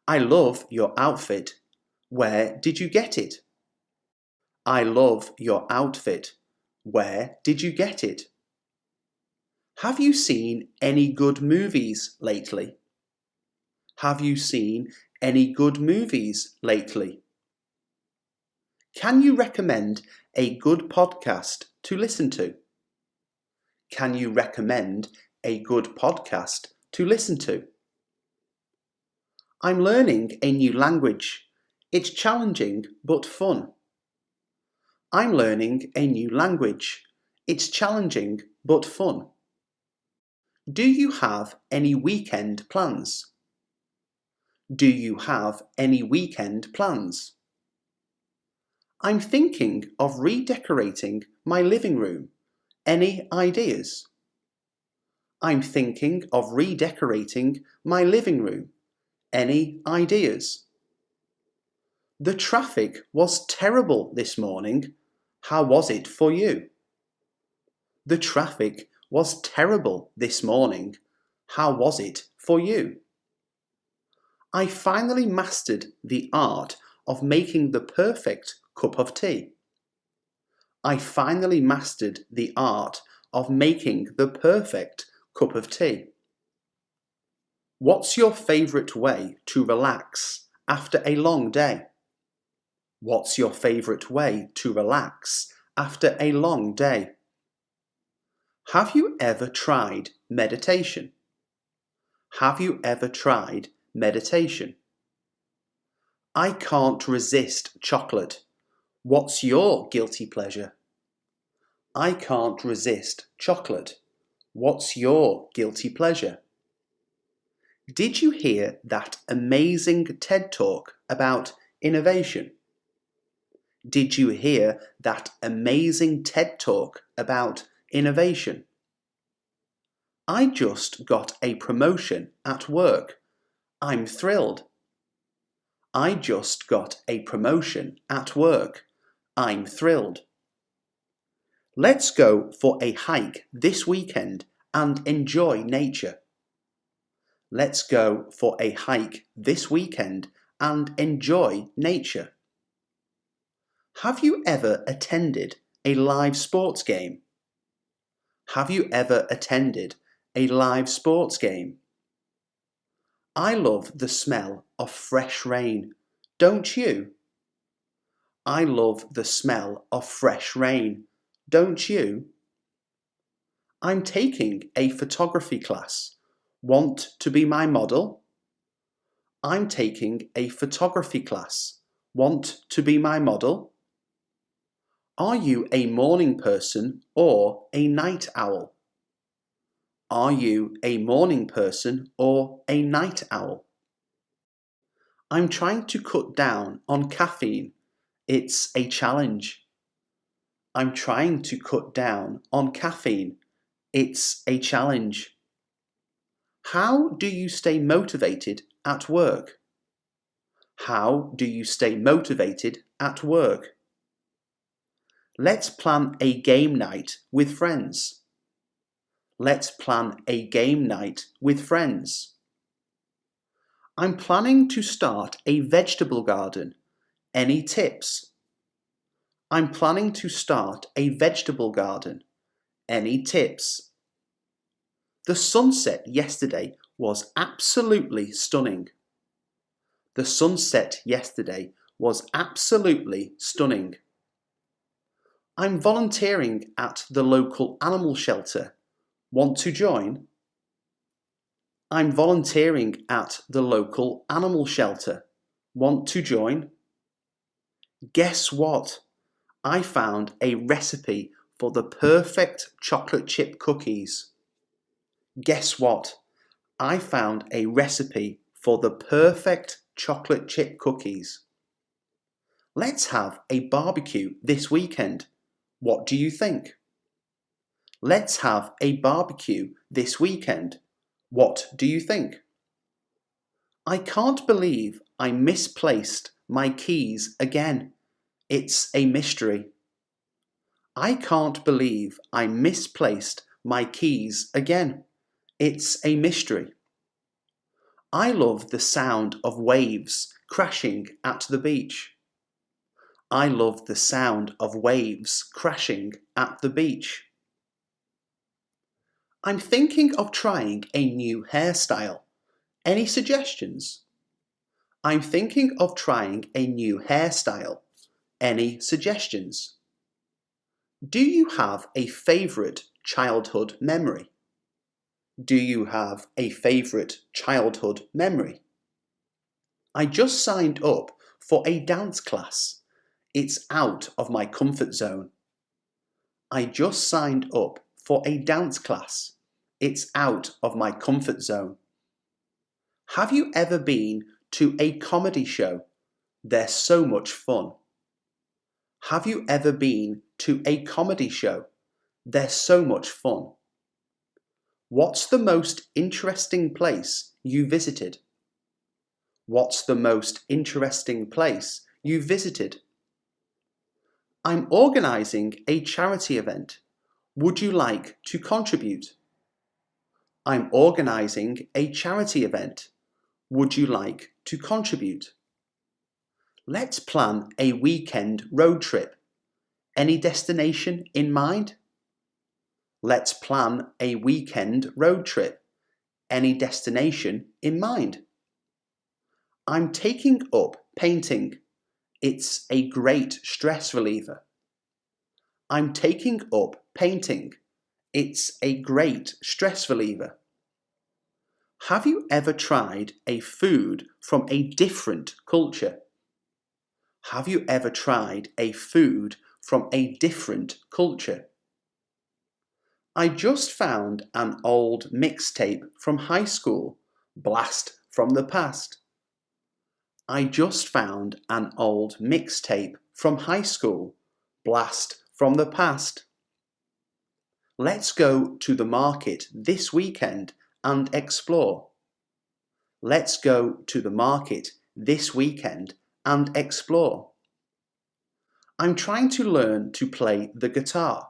I love your outfit. Where did you get it? I love your outfit. Where did you get it? Have you seen any good movies lately? Have you seen any good movies lately? Can you recommend a good podcast to listen to? Can you recommend a good podcast to listen to? I'm learning a new language. It's challenging but fun. I'm learning a new language. It's challenging but fun. Do you have any weekend plans? Do you have any weekend plans? I'm thinking of redecorating my living room. Any ideas? I'm thinking of redecorating my living room. Any ideas? The traffic was terrible this morning. How was it for you? The traffic was terrible this morning. How was it for you? I finally mastered the art of making the perfect cup of tea. I finally mastered the art of making the perfect cup of tea. What's your favourite way to relax after a long day? What's your favourite way to relax after a long day? Have you ever tried meditation? Have you ever tried meditation? I can't resist chocolate. What's your guilty pleasure? I can't resist chocolate. What's your guilty pleasure? Did you hear that amazing TED Talk about innovation? Did you hear that amazing TED Talk about innovation? I just got a promotion at work. I'm thrilled. I just got a promotion at work. I'm thrilled. Let's go for a hike this weekend and enjoy nature. Let's go for a hike this weekend and enjoy nature. Have you ever attended a live sports game? Have you ever attended a live sports game? I love the smell of fresh rain, don't you? I love the smell of fresh rain, don't you? I'm taking a photography class. Want to be my model? I'm taking a photography class. Want to be my model? Are you a morning person or a night owl? Are you a morning person or a night owl? I'm trying to cut down on caffeine. It's a challenge. I'm trying to cut down on caffeine. It's a challenge. How do you stay motivated at work? How do you stay motivated at work? Let's plan a game night with friends. Let's plan a game night with friends. I'm planning to start a vegetable garden. Any tips? I'm planning to start a vegetable garden. Any tips? The sunset yesterday was absolutely stunning. The sunset yesterday was absolutely stunning. I'm volunteering at the local animal shelter. Want to join? I'm volunteering at the local animal shelter. Want to join? Guess what? I found a recipe for the perfect chocolate chip cookies. Guess what? I found a recipe for the perfect chocolate chip cookies. Let's have a barbecue this weekend. What do you think? Let's have a barbecue this weekend. What do you think? I can't believe I misplaced my keys again. It's a mystery. I can't believe I misplaced my keys again. It's a mystery. I love the sound of waves crashing at the beach. I love the sound of waves crashing at the beach. I'm thinking of trying a new hairstyle. Any suggestions? I'm thinking of trying a new hairstyle. Any suggestions? Do you have a favourite childhood memory? Do you have a favourite childhood memory? I just signed up for a dance class. It's out of my comfort zone. I just signed up for a dance class. It's out of my comfort zone. Have you ever been to a comedy show? They're so much fun. Have you ever been to a comedy show? They're so much fun. What's the most interesting place you visited? What's the most interesting place you visited? I'm organising a charity event. Would you like to contribute? I'm organising a charity event. Would you like to contribute? Let's plan a weekend road trip. Any destination in mind? Let's plan a weekend road trip. Any destination in mind? I'm taking up painting. It's a great stress reliever. I'm taking up painting. It's a great stress reliever. Have you ever tried a food from a different culture? Have you ever tried a food from a different culture? I just found an old mixtape from high school. Blast from the past. I just found an old mixtape from high school. Blast from the past. Let's go to the market this weekend and explore. Let's go to the market this weekend and explore. I'm trying to learn to play the guitar.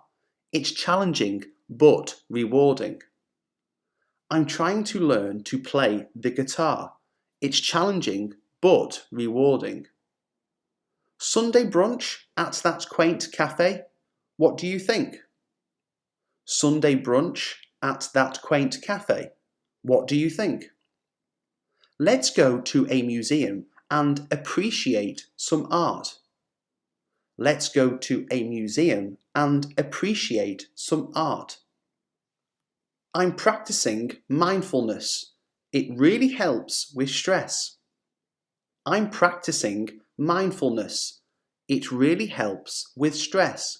It's challenging but rewarding. I'm trying to learn to play the guitar. It's challenging but rewarding. Sunday brunch at that quaint cafe. What do you think? Sunday brunch at that quaint cafe. What do you think? Let's go to a museum and appreciate some art. Let's go to a museum and appreciate some art. I'm practicing mindfulness. It really helps with stress. I'm practicing mindfulness. It really helps with stress.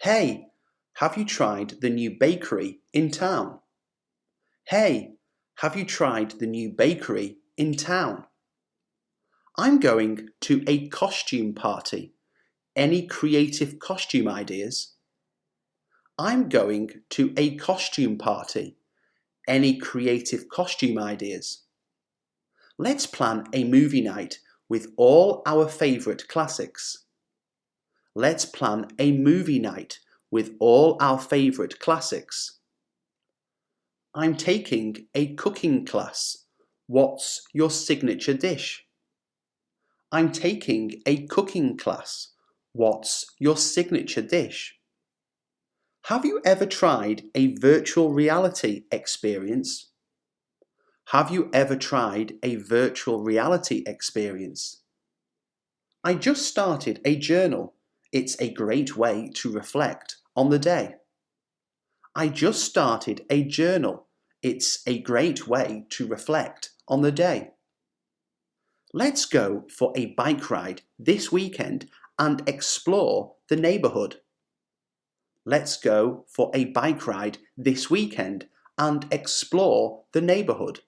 Hey, have you tried the new bakery in town? Hey, have you tried the new bakery in town? I'm going to a costume party. Any creative costume ideas? I'm going to a costume party. Any creative costume ideas? Let's plan a movie night with all our favourite classics. Let's plan a movie night with all our favourite classics. I'm taking a cooking class. What's your signature dish? I'm taking a cooking class. What's your signature dish? Have you ever tried a virtual reality experience? Have you ever tried a virtual reality experience? I just started a journal. It's a great way to reflect on the day. I just started a journal. It's a great way to reflect on the day. Let's go for a bike ride this weekend and explore the neighbourhood. Let's go for a bike ride this weekend and explore the neighbourhood.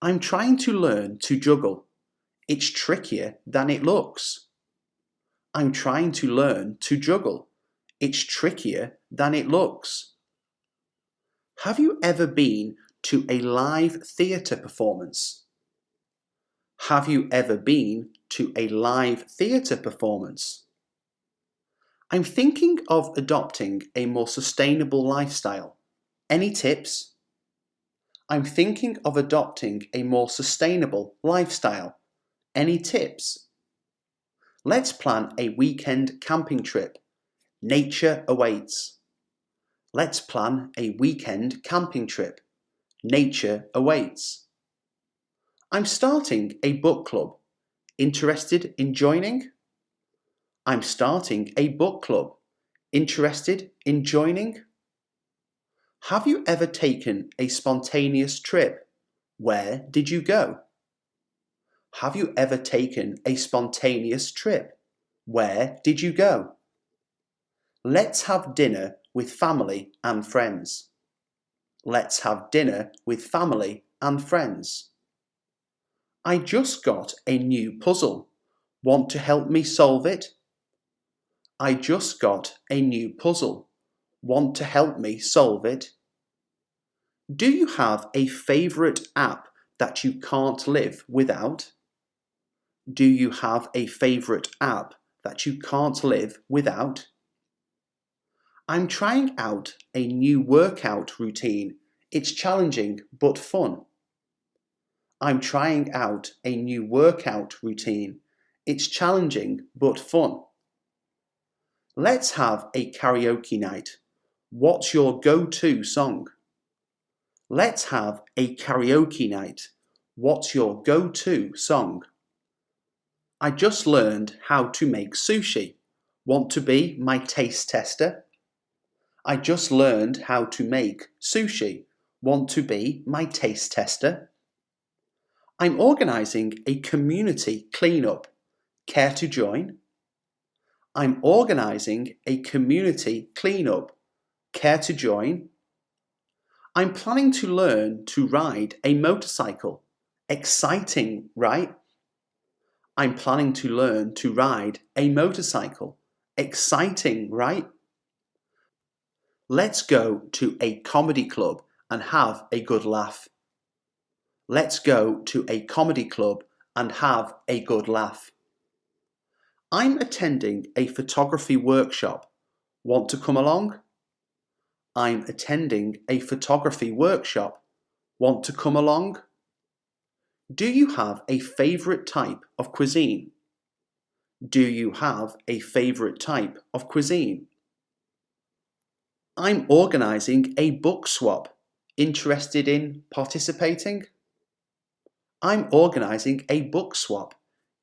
I'm trying to learn to juggle. It's trickier than it looks. I'm trying to learn to juggle. It's trickier than it looks. Have you ever been to a live theatre performance? Have you ever been to a live theatre performance? I'm thinking of adopting a more sustainable lifestyle. Any tips? I'm thinking of adopting a more sustainable lifestyle. Any tips? Let's plan a weekend camping trip. Nature awaits. Let's plan a weekend camping trip. Nature awaits. I'm starting a book club. Interested in joining? I'm starting a book club. Interested in joining? Have you ever taken a spontaneous trip? Where did you go? Have you ever taken a spontaneous trip? Where did you go? Let's have dinner with family and friends. Let's have dinner with family and friends. I just got a new puzzle. Want to help me solve it? I just got a new puzzle. Want to help me solve it? Do you have a favourite app that you can't live without? Do you have a favourite app that you can't live without? I'm trying out a new workout routine. It's challenging but fun. I'm trying out a new workout routine. It's challenging but fun. Let's have a karaoke night. What's your go-to song? Let's have a karaoke night. What's your go-to song? I just learned how to make sushi. Want to be my taste tester? I just learned how to make sushi. Want to be my taste tester? I'm organising a community cleanup. Care to join? I'm organising a community cleanup. Care to join? I'm planning to learn to ride a motorcycle. Exciting, right? I'm planning to learn to ride a motorcycle. Exciting, right? Let's go to a comedy club and have a good laugh. Let's go to a comedy club and have a good laugh. I'm attending a photography workshop. Want to come along? I'm attending a photography workshop. Want to come along? Do you have a favourite type of cuisine? Do you have a favourite type of cuisine? I'm organising a book swap. Interested in participating? I'm organising a book swap.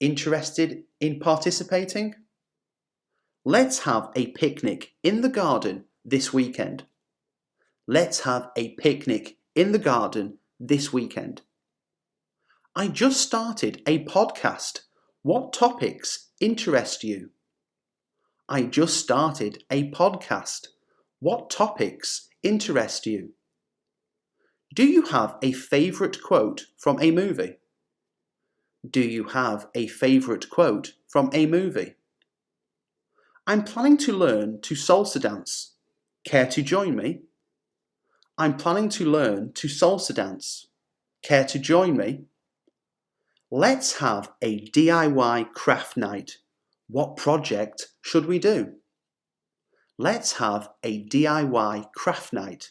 Interested in participating? Let's have a picnic in the garden this weekend. Let's have a picnic in the garden this weekend. I just started a podcast. What topics interest you? I just started a podcast. What topics interest you? Do you have a favourite quote from a movie? Do you have a favourite quote from a movie? I'm planning to learn to salsa dance. Care to join me? I'm planning to learn to salsa dance. Care to join me? Let's have a DIY craft night. What project should we do? Let's have a DIY craft night.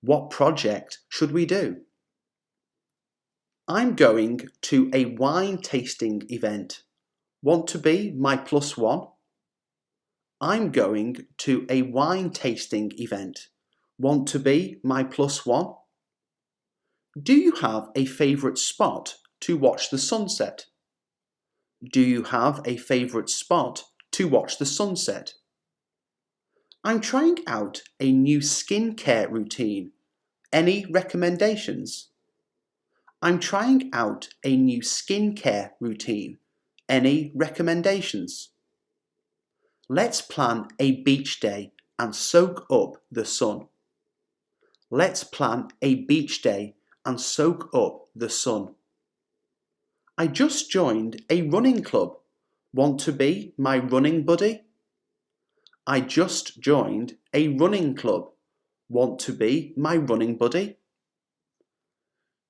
What project should we do? I'm going to a wine tasting event. Want to be my plus one? I'm going to a wine tasting event. Want to be my plus one? Do you have a favourite spot to watch the sunset? Do you have a favourite spot to watch the sunset? I'm trying out a new skincare routine. Any recommendations? I'm trying out a new skincare routine. Any recommendations? Let's plan a beach day and soak up the sun. Let's plan a beach day and soak up the sun. I just joined a running club. Want to be my running buddy? I just joined a running club. Want to be my running buddy?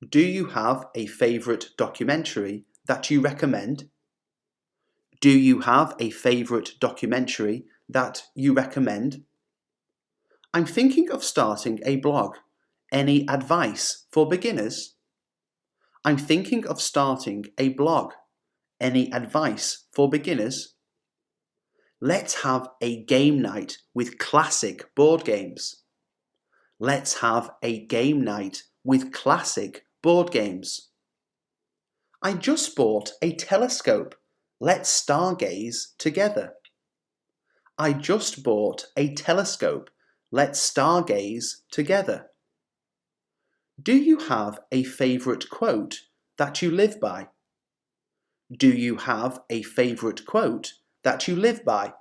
Do you have a favourite documentary that you recommend? Do you have a favourite documentary that you recommend? I'm thinking of starting a blog. Any advice for beginners? I'm thinking of starting a blog. Any advice for beginners? Let's have a game night with classic board games. Let's have a game night with classic board games. I just bought a telescope. Let's stargaze together. I just bought a telescope. Let's stargaze together. Do you have a favourite quote that you live by? Do you have a favourite quote that you live by?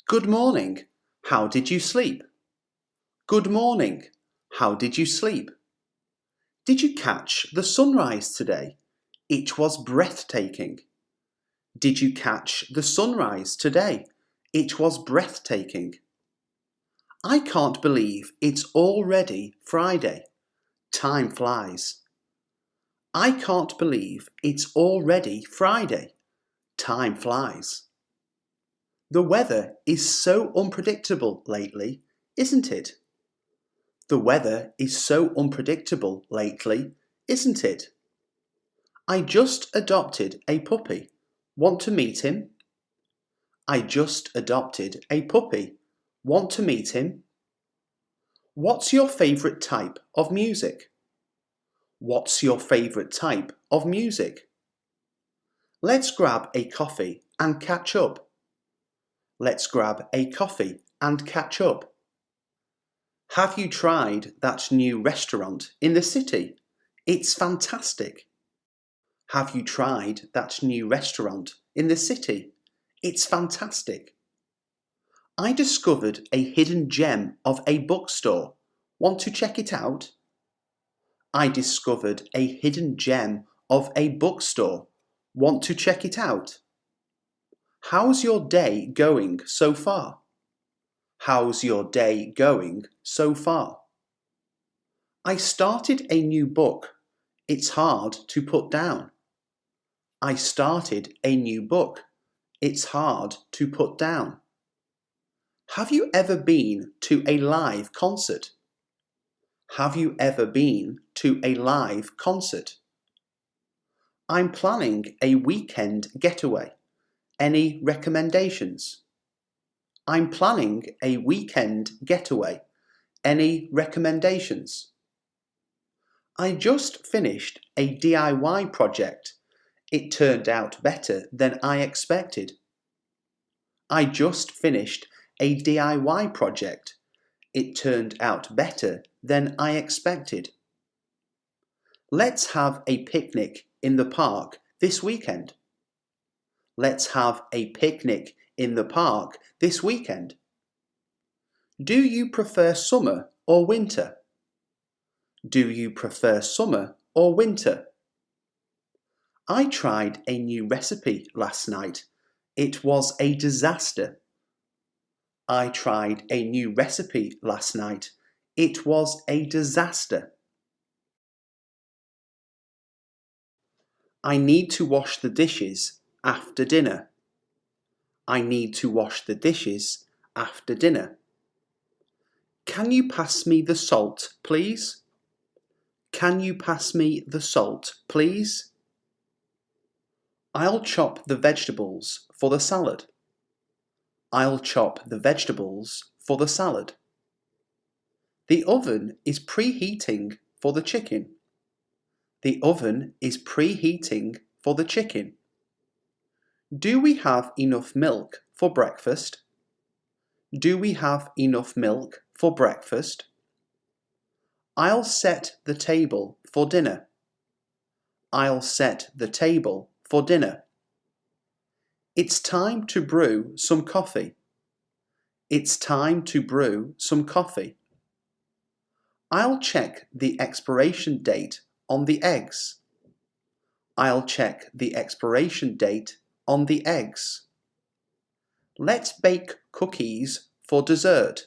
Good morning. How did you sleep? Good morning. How did you sleep? Did you catch the sunrise today? It was breathtaking. Did you catch the sunrise today? It was breathtaking. I can't believe it's already Friday. Time flies. I can't believe it's already Friday. Time flies. The weather is so unpredictable lately, isn't it? The weather is so unpredictable lately, isn't it? I just adopted a puppy. Want to meet him? I just adopted a puppy. Want to meet him? What's your favourite type of music? What's your favourite type of music? Let's grab a coffee and catch up. Let's grab a coffee and catch up. Have you tried that new restaurant in the city? It's fantastic. Have you tried that new restaurant in the city? It's fantastic. I discovered a hidden gem of a bookstore. Want to check it out? I discovered a hidden gem of a bookstore. Want to check it out? How's your day going so far? How's your day going so far? I started a new book. It's hard to put down. I started a new book. It's hard to put down. Have you ever been to a live concert? Have you ever been to a live concert? I'm planning a weekend getaway. Any recommendations? I'm planning a weekend getaway. Any recommendations? I just finished a DIY project. It turned out better than I expected. I just finished a DIY project. It turned out better than I expected. Let's have a picnic in the park this weekend. Let's have a picnic in the park this weekend. Do you prefer summer or winter? Do you prefer summer or winter? I tried a new recipe last night. It was a disaster. I tried a new recipe last night. It was a disaster. I need to wash the dishes after dinner. I need to wash the dishes after dinner. Can you pass me the salt, please? Can you pass me the salt, please? I'll chop the vegetables for the salad. I'll chop the vegetables for the salad. The oven is preheating for the chicken. The oven is preheating for the chicken. Do we have enough milk for breakfast? Do we have enough milk for breakfast? I'll set the table for dinner. I'll set the table for dinner. It's time to brew some coffee. It's time to brew some coffee. I'll check the expiration date on the eggs. I'll check the expiration date on the eggs. Let's bake cookies for dessert.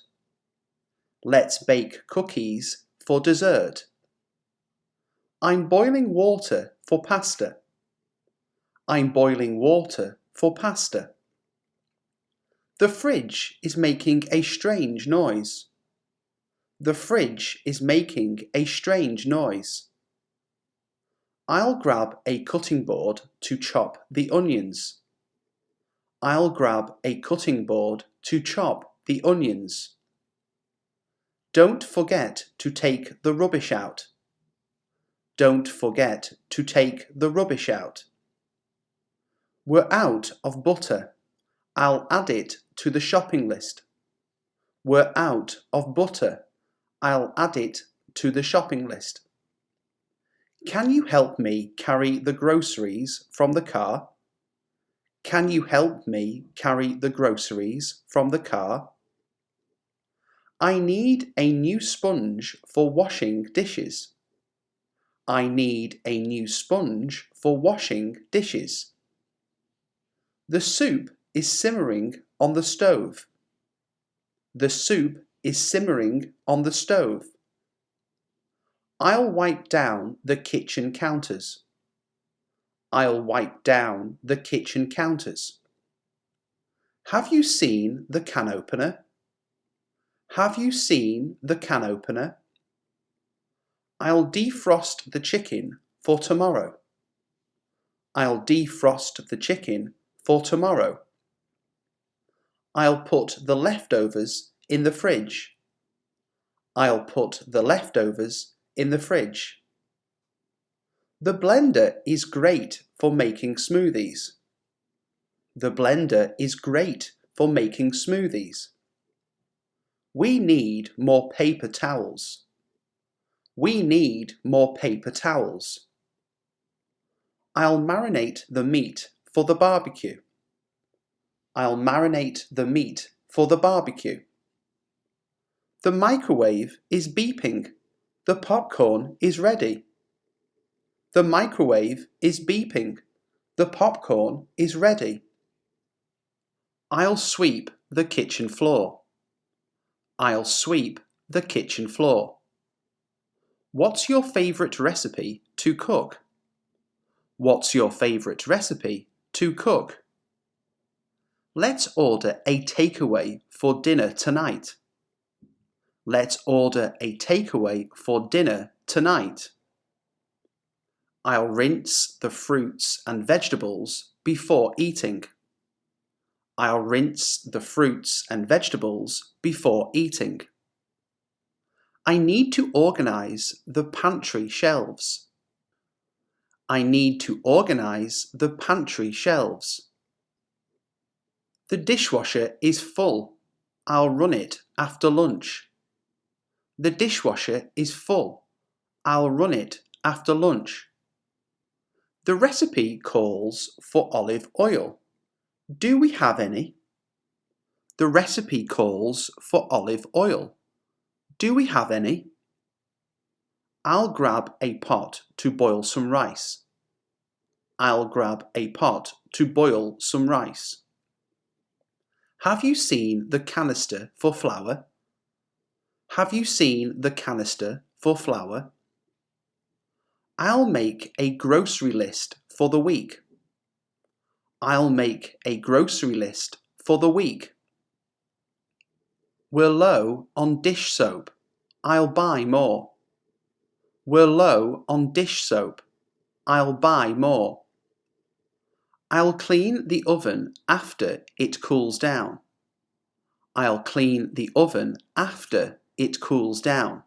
Let's bake cookies for dessert. I'm boiling water for pasta. I'm boiling water for pasta. The fridge is making a strange noise. The fridge is making a strange noise. I'll grab a cutting board to chop the onions. I'll grab a cutting board to chop the onions. Don't forget to take the rubbish out. Don't forget to take the rubbish out. We're out of butter. I'll add it to the shopping list. We're out of butter. I'll add it to the shopping list. Can you help me carry the groceries from the car? Can you help me carry the groceries from the car? I need a new sponge for washing dishes. I need a new sponge for washing dishes. The soup is simmering on the stove. The soup is simmering on the stove. I'll wipe down the kitchen counters. I'll wipe down the kitchen counters. Have you seen the can opener? Have you seen the can opener? I'll defrost the chicken for tomorrow. I'll defrost the chicken for tomorrow. I'll put the leftovers in the fridge. I'll put the leftovers in the fridge. The blender is great for making smoothies. The blender is great for making smoothies. We need more paper towels. We need more paper towels. I'll marinate the meat for the barbecue. I'll marinate the meat for the barbecue. The microwave is beeping. The popcorn is ready. The microwave is beeping. The popcorn is ready. I'll sweep the kitchen floor. I'll sweep the kitchen floor. What's your favourite recipe to cook? What's your favourite recipe to cook? Let's order a takeaway for dinner tonight. Let's order a takeaway for dinner tonight. I'll rinse the fruits and vegetables before eating. I'll rinse the fruits and vegetables before eating. I need to organise the pantry shelves. I need to organise the pantry shelves. The dishwasher is full. I'll run it after lunch. The dishwasher is full. I'll run it after lunch. The recipe calls for olive oil. Do we have any? The recipe calls for olive oil. Do we have any? I'll grab a pot to boil some rice. I'll grab a pot to boil some rice. Have you seen the canister for flour? Have you seen the canister for flour? I'll make a grocery list for the week. I'll make a grocery list for the week. We're low on dish soap. I'll buy more. We're low on dish soap. I'll buy more. I'll clean the oven after it cools down. I'll clean the oven after it cools down.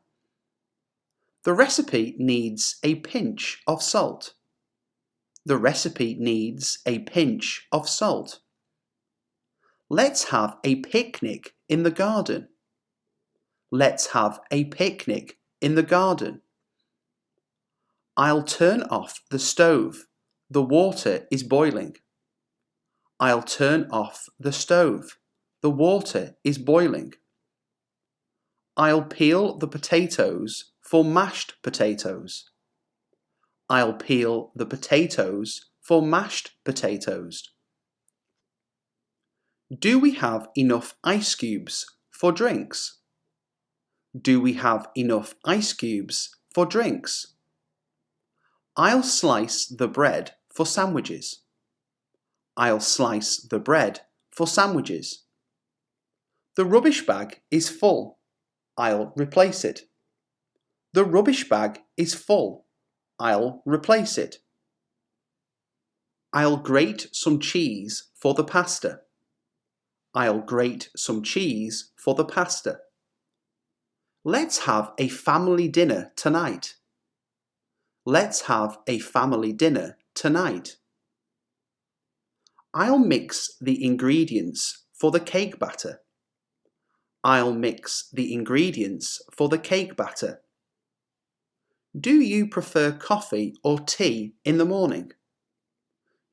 The recipe needs a pinch of salt. The recipe needs a pinch of salt. Let's have a picnic in the garden. Let's have a picnic in the garden. I'll turn off the stove. The water is boiling. I'll turn off the stove. The water is boiling. I'll peel the potatoes for mashed potatoes. I'll peel the potatoes for mashed potatoes. Do we have enough ice cubes for drinks? Do we have enough ice cubes for drinks? I'll slice the bread for sandwiches. I'll slice the bread for sandwiches. The rubbish bag is full. I'll replace it. The rubbish bag is full. I'll replace it. I'll grate some cheese for the pasta. I'll grate some cheese for the pasta. Let's have a family dinner tonight. Let's have a family dinner tonight. I'll mix the ingredients for the cake batter. I'll mix the ingredients for the cake batter. Do you prefer coffee or tea in the morning?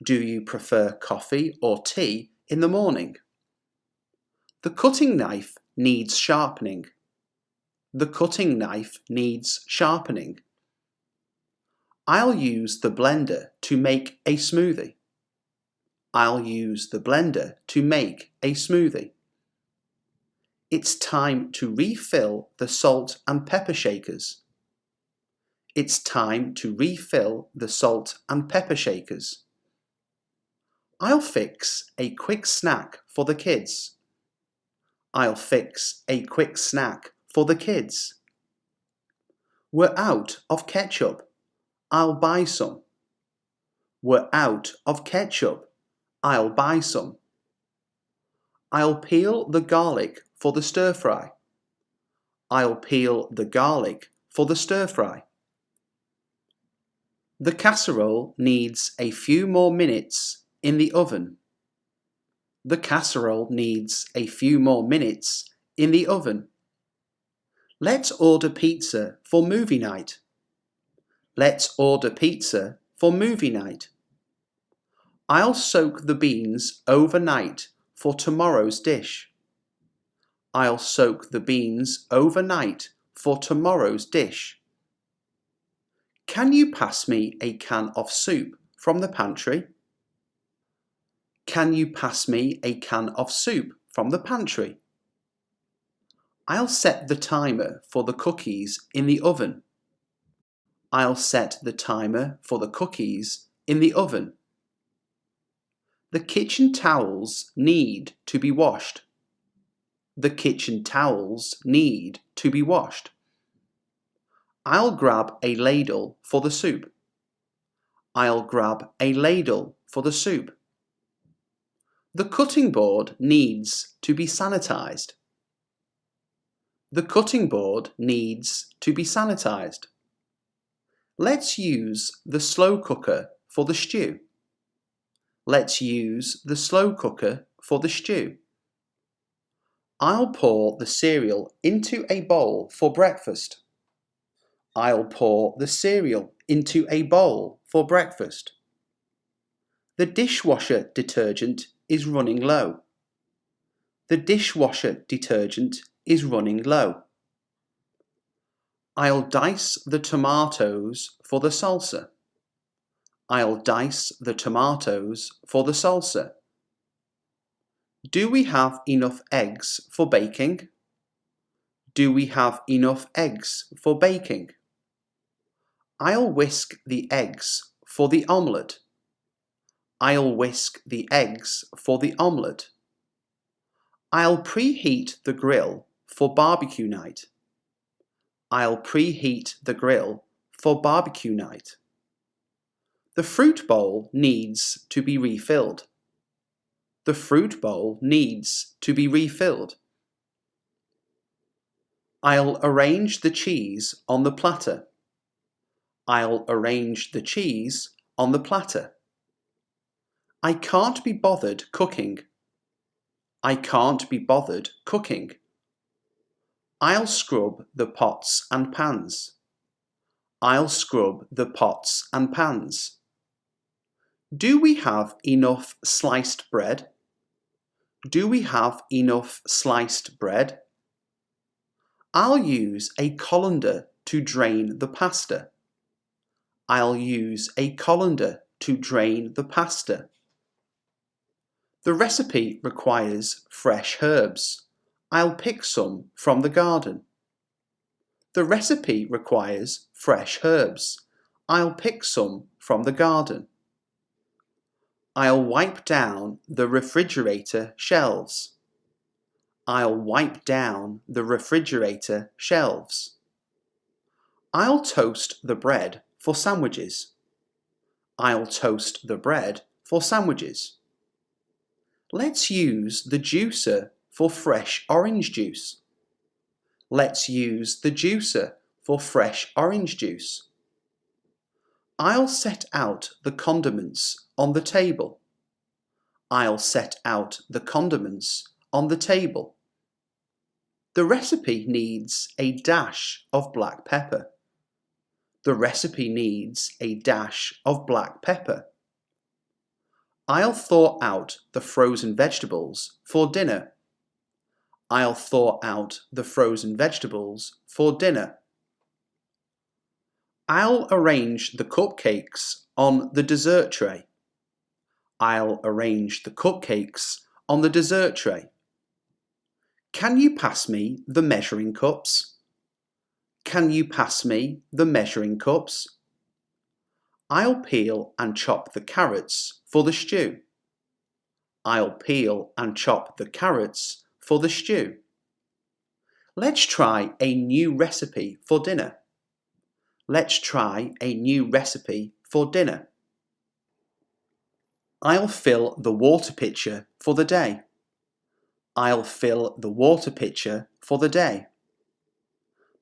Do you prefer coffee or tea in the morning? The cutting knife needs sharpening. The cutting knife needs sharpening. I'll use the blender to make a smoothie. I'll use the blender to make a smoothie. It's time to refill the salt and pepper shakers. It's time to refill the salt and pepper shakers. I'll fix a quick snack for the kids. I'll fix a quick snack for the kids. We're out of ketchup. I'll buy some. We're out of ketchup. I'll buy some. I'll peel the garlic for the stir fry. I'll peel the garlic for the stir fry. The casserole needs a few more minutes in the oven. The casserole needs a few more minutes in the oven. Let's order pizza for movie night. Let's order pizza for movie night. I'll soak the beans overnight for tomorrow's dish. I'll soak the beans overnight for tomorrow's dish. Can you pass me a can of soup from the pantry? Can you pass me a can of soup from the pantry? I'll set the timer for the cookies in the oven. I'll set the timer for the cookies in the oven. The kitchen towels need to be washed. The kitchen towels need to be washed. I'll grab a ladle for the soup. I'll grab a ladle for the soup. The cutting board needs to be sanitized. The cutting board needs to be sanitized. Let's use the slow cooker for the stew. Let's use the slow cooker for the stew. I'll pour the cereal into a bowl for breakfast. I'll pour the cereal into a bowl for breakfast. The dishwasher detergent is running low. The dishwasher detergent is running low. I'll dice the tomatoes for the salsa. I'll dice the tomatoes for the salsa. Do we have enough eggs for baking? Do we have enough eggs for baking? I'll whisk the eggs for the omelette. I'll whisk the eggs for the omelette. I'll preheat the grill for barbecue night. I'll preheat the grill for barbecue night. The fruit bowl needs to be refilled. The fruit bowl needs to be refilled. I'll arrange the cheese on the platter. I'll arrange the cheese on the platter. I can't be bothered cooking. I can't be bothered cooking. I'll scrub the pots and pans. I'll scrub the pots and pans. Do we have enough sliced bread? Do we have enough sliced bread? I'll use a colander to drain the pasta. I'll use a colander to drain the pasta. The recipe requires fresh herbs. I'll pick some from the garden. The recipe requires fresh herbs. I'll pick some from the garden. I'll wipe down the refrigerator shelves. I'll wipe down the refrigerator shelves. I'll toast the bread for sandwiches. I'll toast the bread for sandwiches. Let's use the juicer for fresh orange juice. Let's use the juicer for fresh orange juice. I'll set out the condiments on the table. I'll set out the condiments on the table. The recipe needs a dash of black pepper. The recipe needs a dash of black pepper. I'll thaw out the frozen vegetables for dinner. I'll thaw out the frozen vegetables for dinner. I'll arrange the cupcakes on the dessert tray. I'll arrange the cupcakes on the dessert tray. Can you pass me the measuring cups? Can you pass me the measuring cups? I'll peel and chop the carrots for the stew. I'll peel and chop the carrots for the stew. Let's try a new recipe for dinner. Let's try a new recipe for dinner. I'll fill the water pitcher for the day. I'll fill the water pitcher for the day.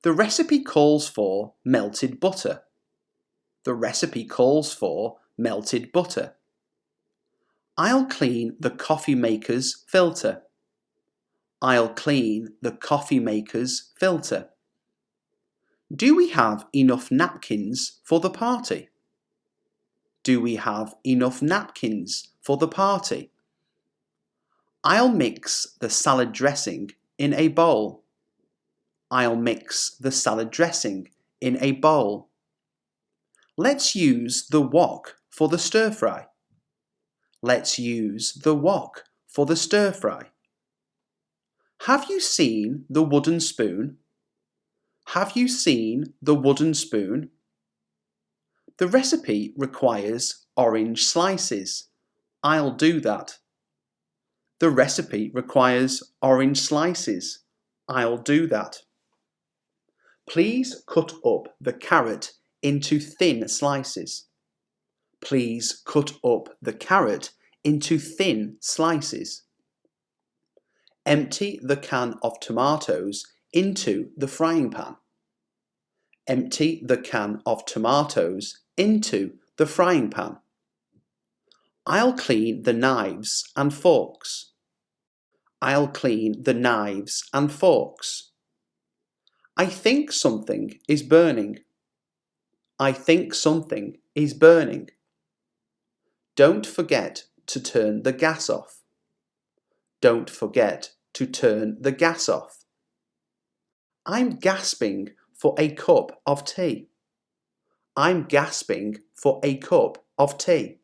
The recipe calls for melted butter. The recipe calls for melted butter. I'll clean the coffee maker's filter. I'll clean the coffee maker's filter. Do we have enough napkins for the party? Do we have enough napkins for the party? I'll mix the salad dressing in a bowl. I'll mix the salad dressing in a bowl. Let's use the wok for the stir fry. Let's use the wok for the stir fry. Have you seen the wooden spoon? Have you seen the wooden spoon? The recipe requires orange slices. I'll do that. The recipe requires orange slices. I'll do that. Please cut up the carrot into thin slices. Please cut up the carrot into thin slices. Empty the can of tomatoes into the frying pan. Empty the can of tomatoes into the frying pan. I'll clean the knives and forks. I'll clean the knives and forks. I think something is burning. I think something is burning. Don't forget to turn the gas off. Don't forget to turn the gas off. I'm gasping for a cup of tea. I'm gasping for a cup of tea.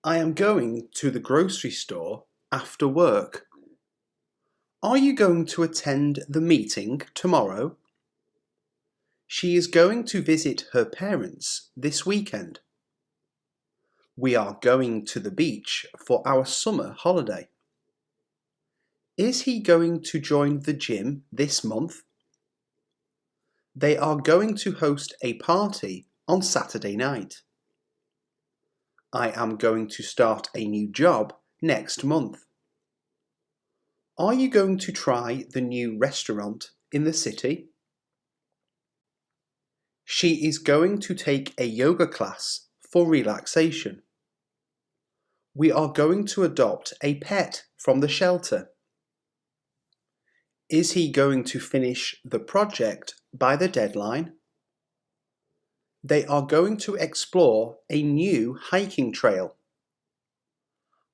I am going to the grocery store after work. Are you going to attend the meeting tomorrow? She is going to visit her parents this weekend. We are going to the beach for our summer holiday. Is he going to join the gym this month? They are going to host a party on Saturday night. I am going to start a new job next month. Are you going to try the new restaurant in the city? She is going to take a yoga class for relaxation. We are going to adopt a pet from the shelter. Is he going to finish the project by the deadline? They are going to explore a new hiking trail.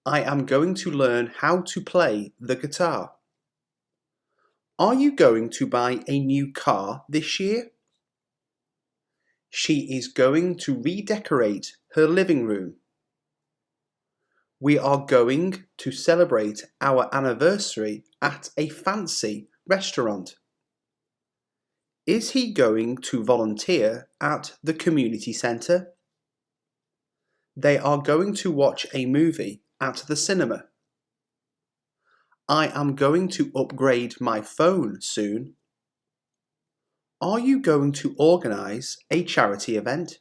I am going to learn how to play the guitar. Are you going to buy a new car this year? She is going to redecorate her living room. We are going to celebrate our anniversary at a fancy restaurant. Is he going to volunteer at the community centre? They are going to watch a movie at the cinema. I am going to upgrade my phone soon. Are you going to organise a charity event?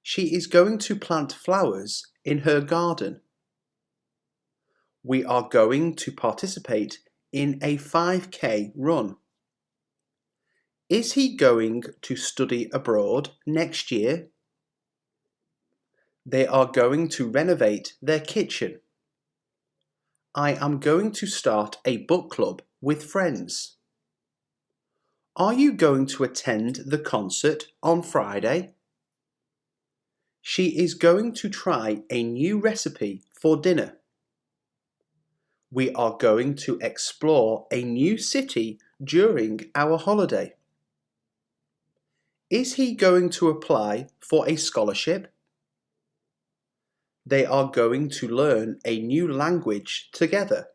She is going to plant flowers in her garden. We are going to participate in a 5K run. Is he going to study abroad next year? They are going to renovate their kitchen. I am going to start a book club with friends. Are you going to attend the concert on Friday? She is going to try a new recipe for dinner. We are going to explore a new city during our holiday. Is he going to apply for a scholarship? They are going to learn a new language together.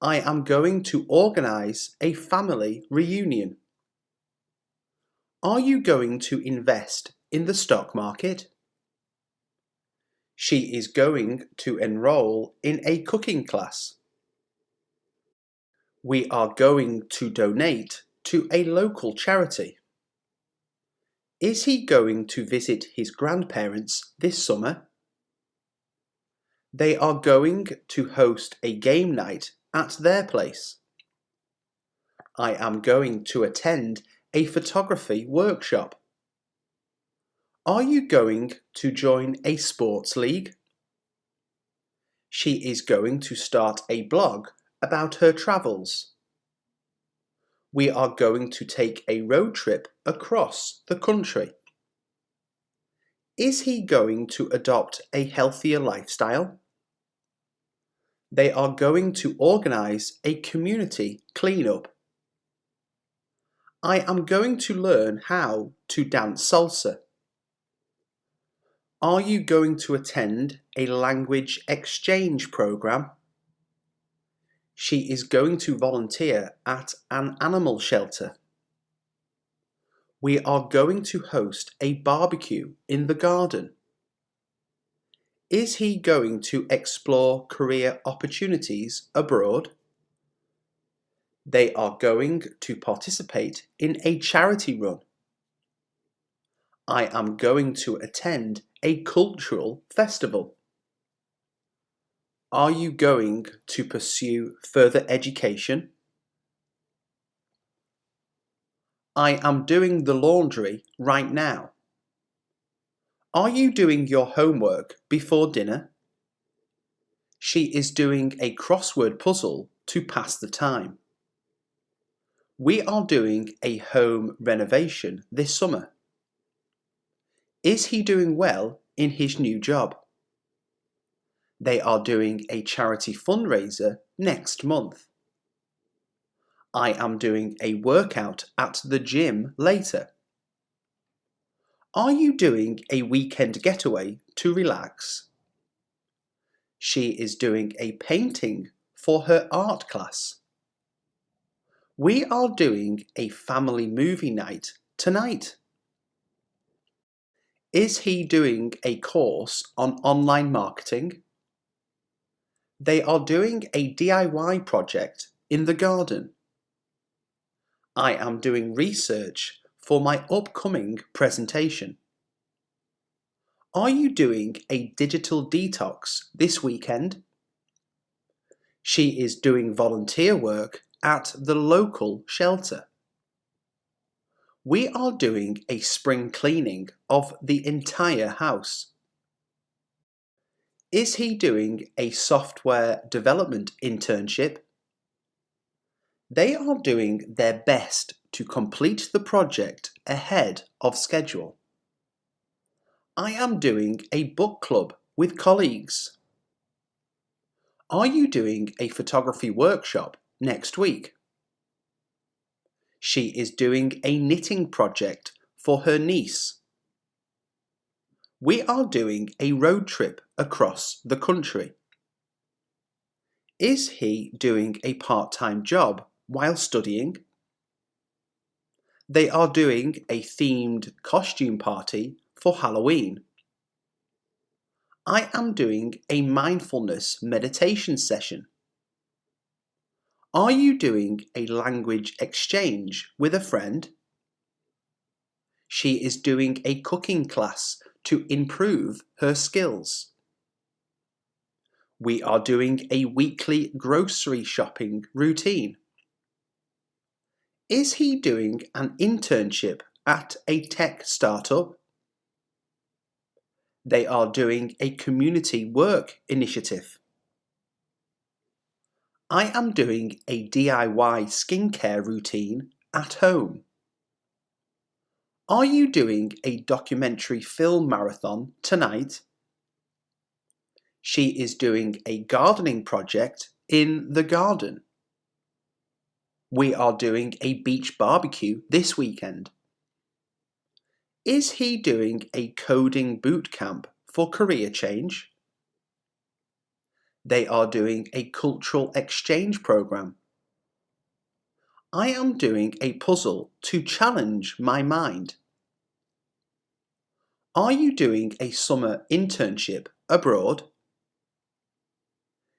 I am going to organise a family reunion. Are you going to invest in the stock market? She is going to enroll in a cooking class. We are going to donate to a local charity. Is he going to visit his grandparents this summer? They are going to host a game night at their place. I am going to attend a photography workshop. Are you going to join a sports league? She is going to start a blog about her travels. We are going to take a road trip across the country. Is he going to adopt a healthier lifestyle? They are going to organise a community clean-up. I am going to learn how to dance salsa. Are you going to attend a language exchange program? She is going to volunteer at an animal shelter. We are going to host a barbecue in the garden. Is he going to explore career opportunities abroad? They are going to participate in a charity run. I am going to attend a cultural festival. Are you going to pursue further education? I am doing the laundry right now. Are you doing your homework before dinner? She is doing a crossword puzzle to pass the time. We are doing a home renovation this summer. Is he doing well in his new job? They are doing a charity fundraiser next month. I am doing a workout at the gym later. Are you doing a weekend getaway to relax? She is doing a painting for her art class. We are doing a family movie night tonight. Is he doing a course on online marketing? They are doing a DIY project in the garden. I am doing research for my upcoming presentation. Are you doing a digital detox this weekend? She is doing volunteer work at the local shelter. We are doing a spring cleaning of the entire house. Is he doing a software development internship? They are doing their best to complete the project ahead of schedule. I am doing a book club with colleagues. Are you doing a photography workshop next week? She is doing a knitting project for her niece. We are doing a road trip across the country. Is he doing a part-time job while studying? They are doing a themed costume party for Halloween. I am doing a mindfulness meditation session. Are you doing a language exchange with a friend? She is doing a cooking class to improve her skills. We are doing a weekly grocery shopping routine. Is he doing an internship at a tech startup? They are doing a community work initiative. I am doing a DIY skincare routine at home. Are you doing a documentary film marathon tonight? She is doing a gardening project in the garden. We are doing a beach barbecue this weekend. Is he doing a coding boot camp for career change? They are doing a cultural exchange program. I am doing a puzzle to challenge my mind. Are you doing a summer internship abroad?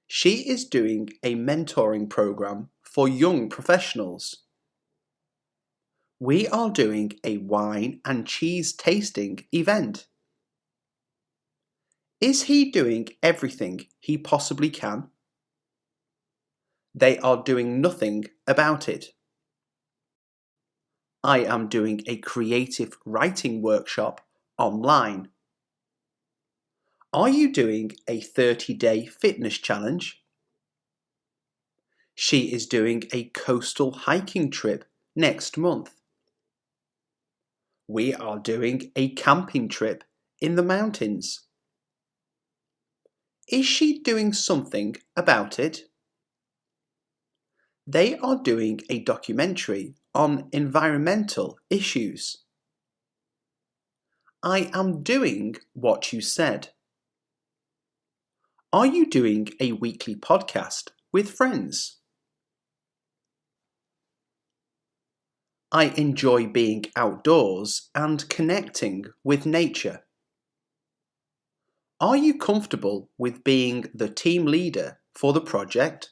She is doing a mentoring program for young professionals. We are doing a wine and cheese tasting event. Is he doing everything he possibly can? They are doing nothing about it. I am doing a creative writing workshop online. Are you doing a 30-day fitness challenge? She is doing a coastal hiking trip next month. We are doing a camping trip in the mountains. Is she doing something about it? They are doing a documentary on environmental issues. I am doing what you said. Are you doing a weekly podcast with friends? I enjoy being outdoors and connecting with nature. Are you comfortable with being the team leader for the project?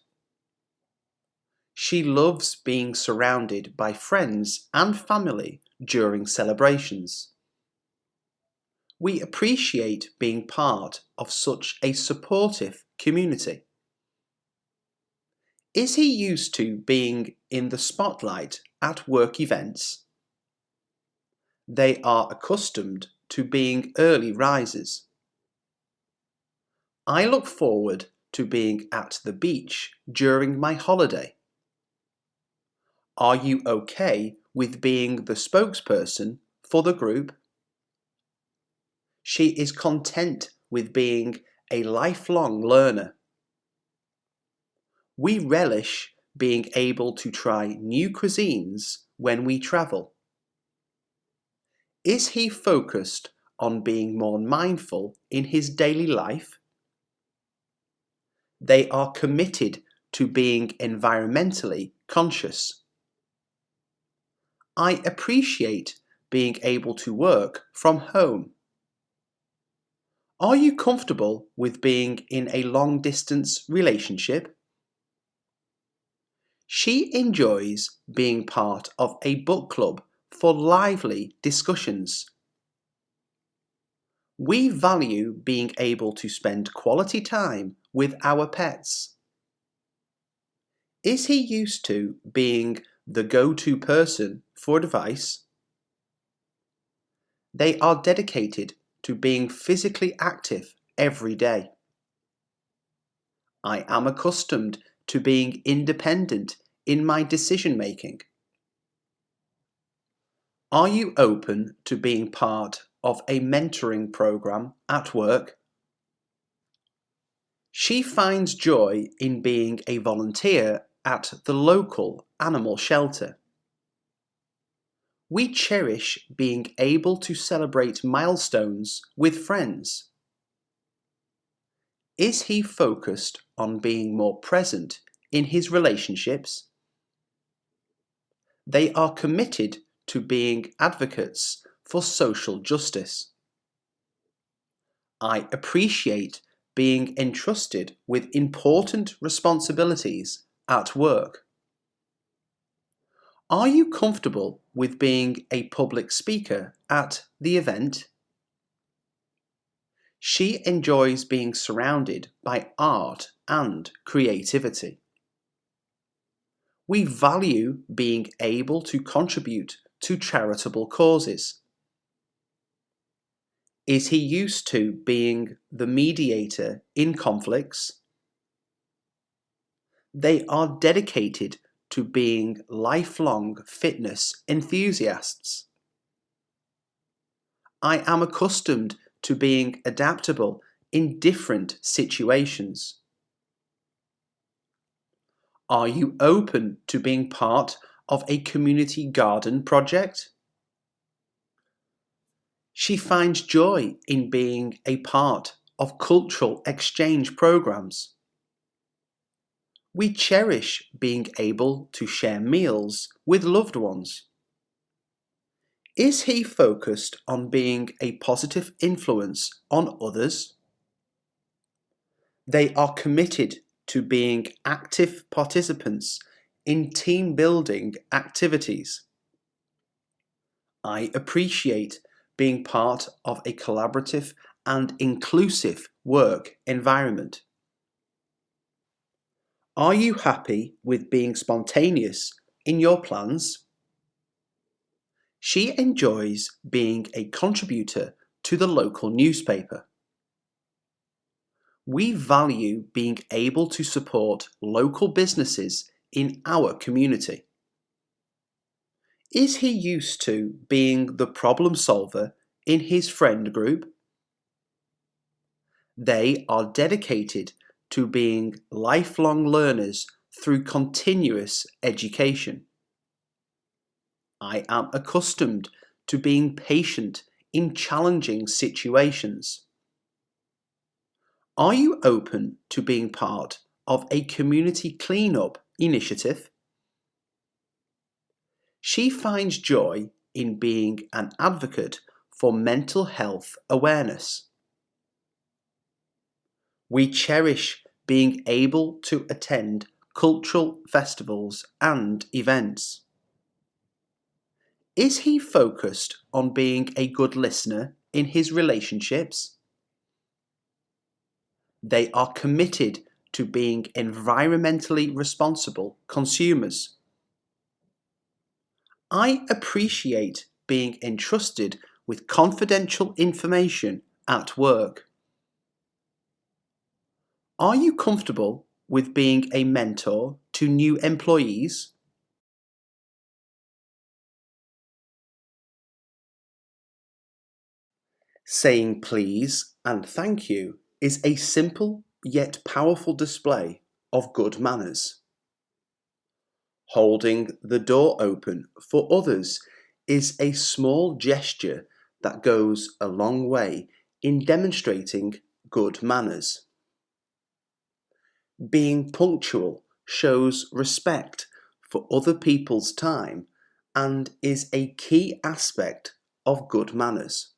She loves being surrounded by friends and family during celebrations. We appreciate being part of such a supportive community. Is he used to being in the spotlight at work events? They are accustomed to being early risers. I look forward to being at the beach during my holiday. Are you okay with being the spokesperson for the group? She is content with being a lifelong learner. We relish being able to try new cuisines when we travel. Is he focused on being more mindful in his daily life? They are committed to being environmentally conscious. I appreciate being able to work from home. Are you comfortable with being in a long-distance relationship? She enjoys being part of a book club for lively discussions. We value being able to spend quality time with our pets. Is he used to being the go-to person for advice? They are dedicated to being physically active every day. I am accustomed to being independent in my decision making. Are you open to being part of a mentoring program at work? She finds joy in being a volunteer at the local animal shelter. We cherish being able to celebrate milestones with friends. Is he focused on being more present in his relationships? They are committed to being advocates for social justice. I appreciate being entrusted with important responsibilities at work. Are you comfortable with being a public speaker at the event? She enjoys being surrounded by art and creativity. We value being able to contribute to charitable causes. Is he used to being the mediator in conflicts? They are dedicated to being lifelong fitness enthusiasts. I am accustomed to being adaptable in different situations. Are you open to being part of a community garden project? She finds joy in being a part of cultural exchange programs. We cherish being able to share meals with loved ones. Is he focused on being a positive influence on others? They are committed to being active participants in team building activities. I appreciate being part of a collaborative and inclusive work environment. Are you happy with being spontaneous in your plans? She enjoys being a contributor to the local newspaper. We value being able to support local businesses in our community. Is he used to being the problem solver in his friend group? They are dedicated to being lifelong learners through continuous education. I am accustomed to being patient in challenging situations. Are you open to being part of a community cleanup initiative? She finds joy in being an advocate for mental health awareness. We cherish being able to attend cultural festivals and events. Is he focused on being a good listener in his relationships? They are committed to being environmentally responsible consumers. I appreciate being entrusted with confidential information at work. Are you comfortable with being a mentor to new employees? Saying please and thank you is a simple yet powerful display of good manners. Holding the door open for others is a small gesture that goes a long way in demonstrating good manners. Being punctual shows respect for other people's time and is a key aspect of good manners.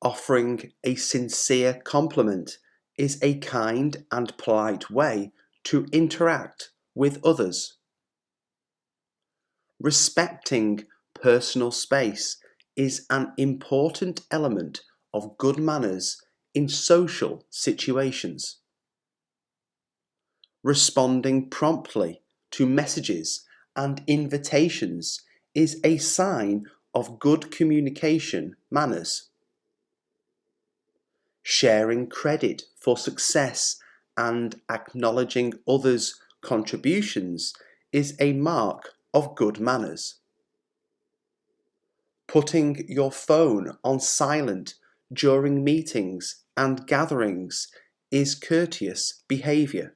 Offering a sincere compliment is a kind and polite way to interact with others. Respecting personal space is an important element of good manners in social situations. Responding promptly to messages and invitations is a sign of good communication manners. Sharing credit for success and acknowledging others' contributions is a mark of good manners. Putting your phone on silent during meetings and gatherings is courteous behaviour.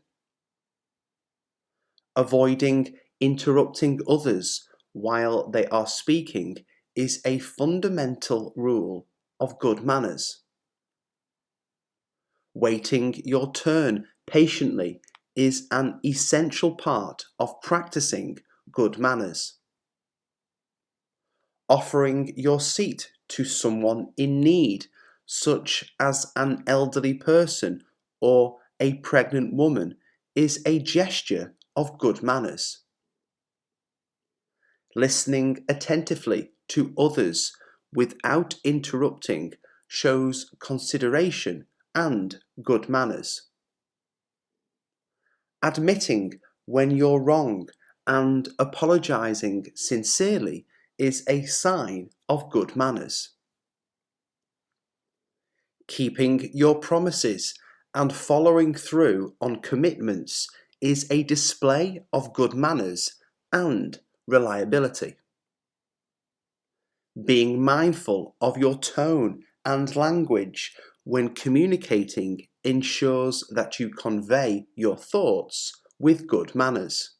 Avoiding interrupting others while they are speaking is a fundamental rule of good manners. Waiting your turn patiently is an essential part of practicing good manners. Offering your seat to someone in need such as an elderly person or a pregnant woman, is a gesture of good manners. Listening attentively to others without interrupting shows consideration and good manners. Admitting when you're wrong and apologizing sincerely is a sign of good manners. Keeping your promises and following through on commitments is a display of good manners and reliability. Being mindful of your tone and language when communicating ensures that you convey your thoughts with good manners.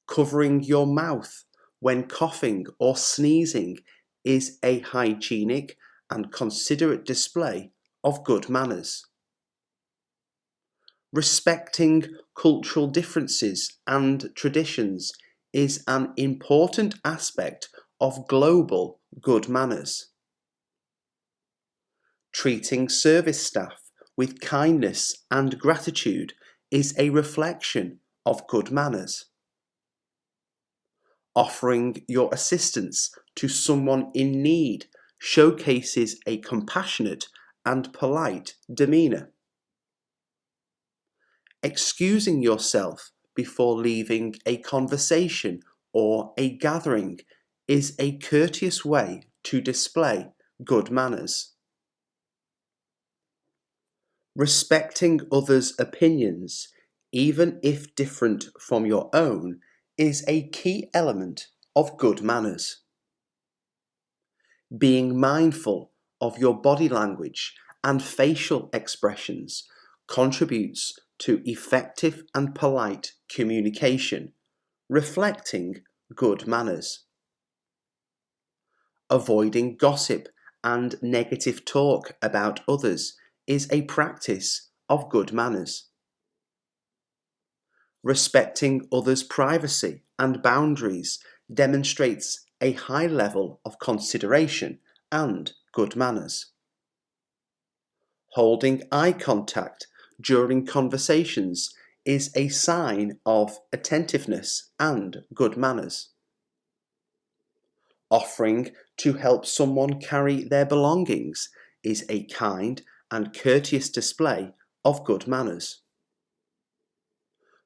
Covering your mouth when coughing or sneezing is a hygienic and considerate display of good manners. Respecting cultural differences and traditions is an important aspect of global good manners. Treating service staff with kindness and gratitude is a reflection of good manners. Offering your assistance to someone in need showcases a compassionate and polite demeanour. Excusing yourself before leaving a conversation or a gathering is a courteous way to display good manners. Respecting others' opinions, even if different from your own, is a key element of good manners. Being mindful of your body language and facial expressions contributes to effective and polite communication, reflecting good manners. Avoiding gossip and negative talk about others is a practice of good manners. Respecting others' privacy and boundaries demonstrates a high level of consideration and good manners. Holding eye contact during conversations is a sign of attentiveness and good manners. Offering to help someone carry their belongings is a kind and courteous display of good manners.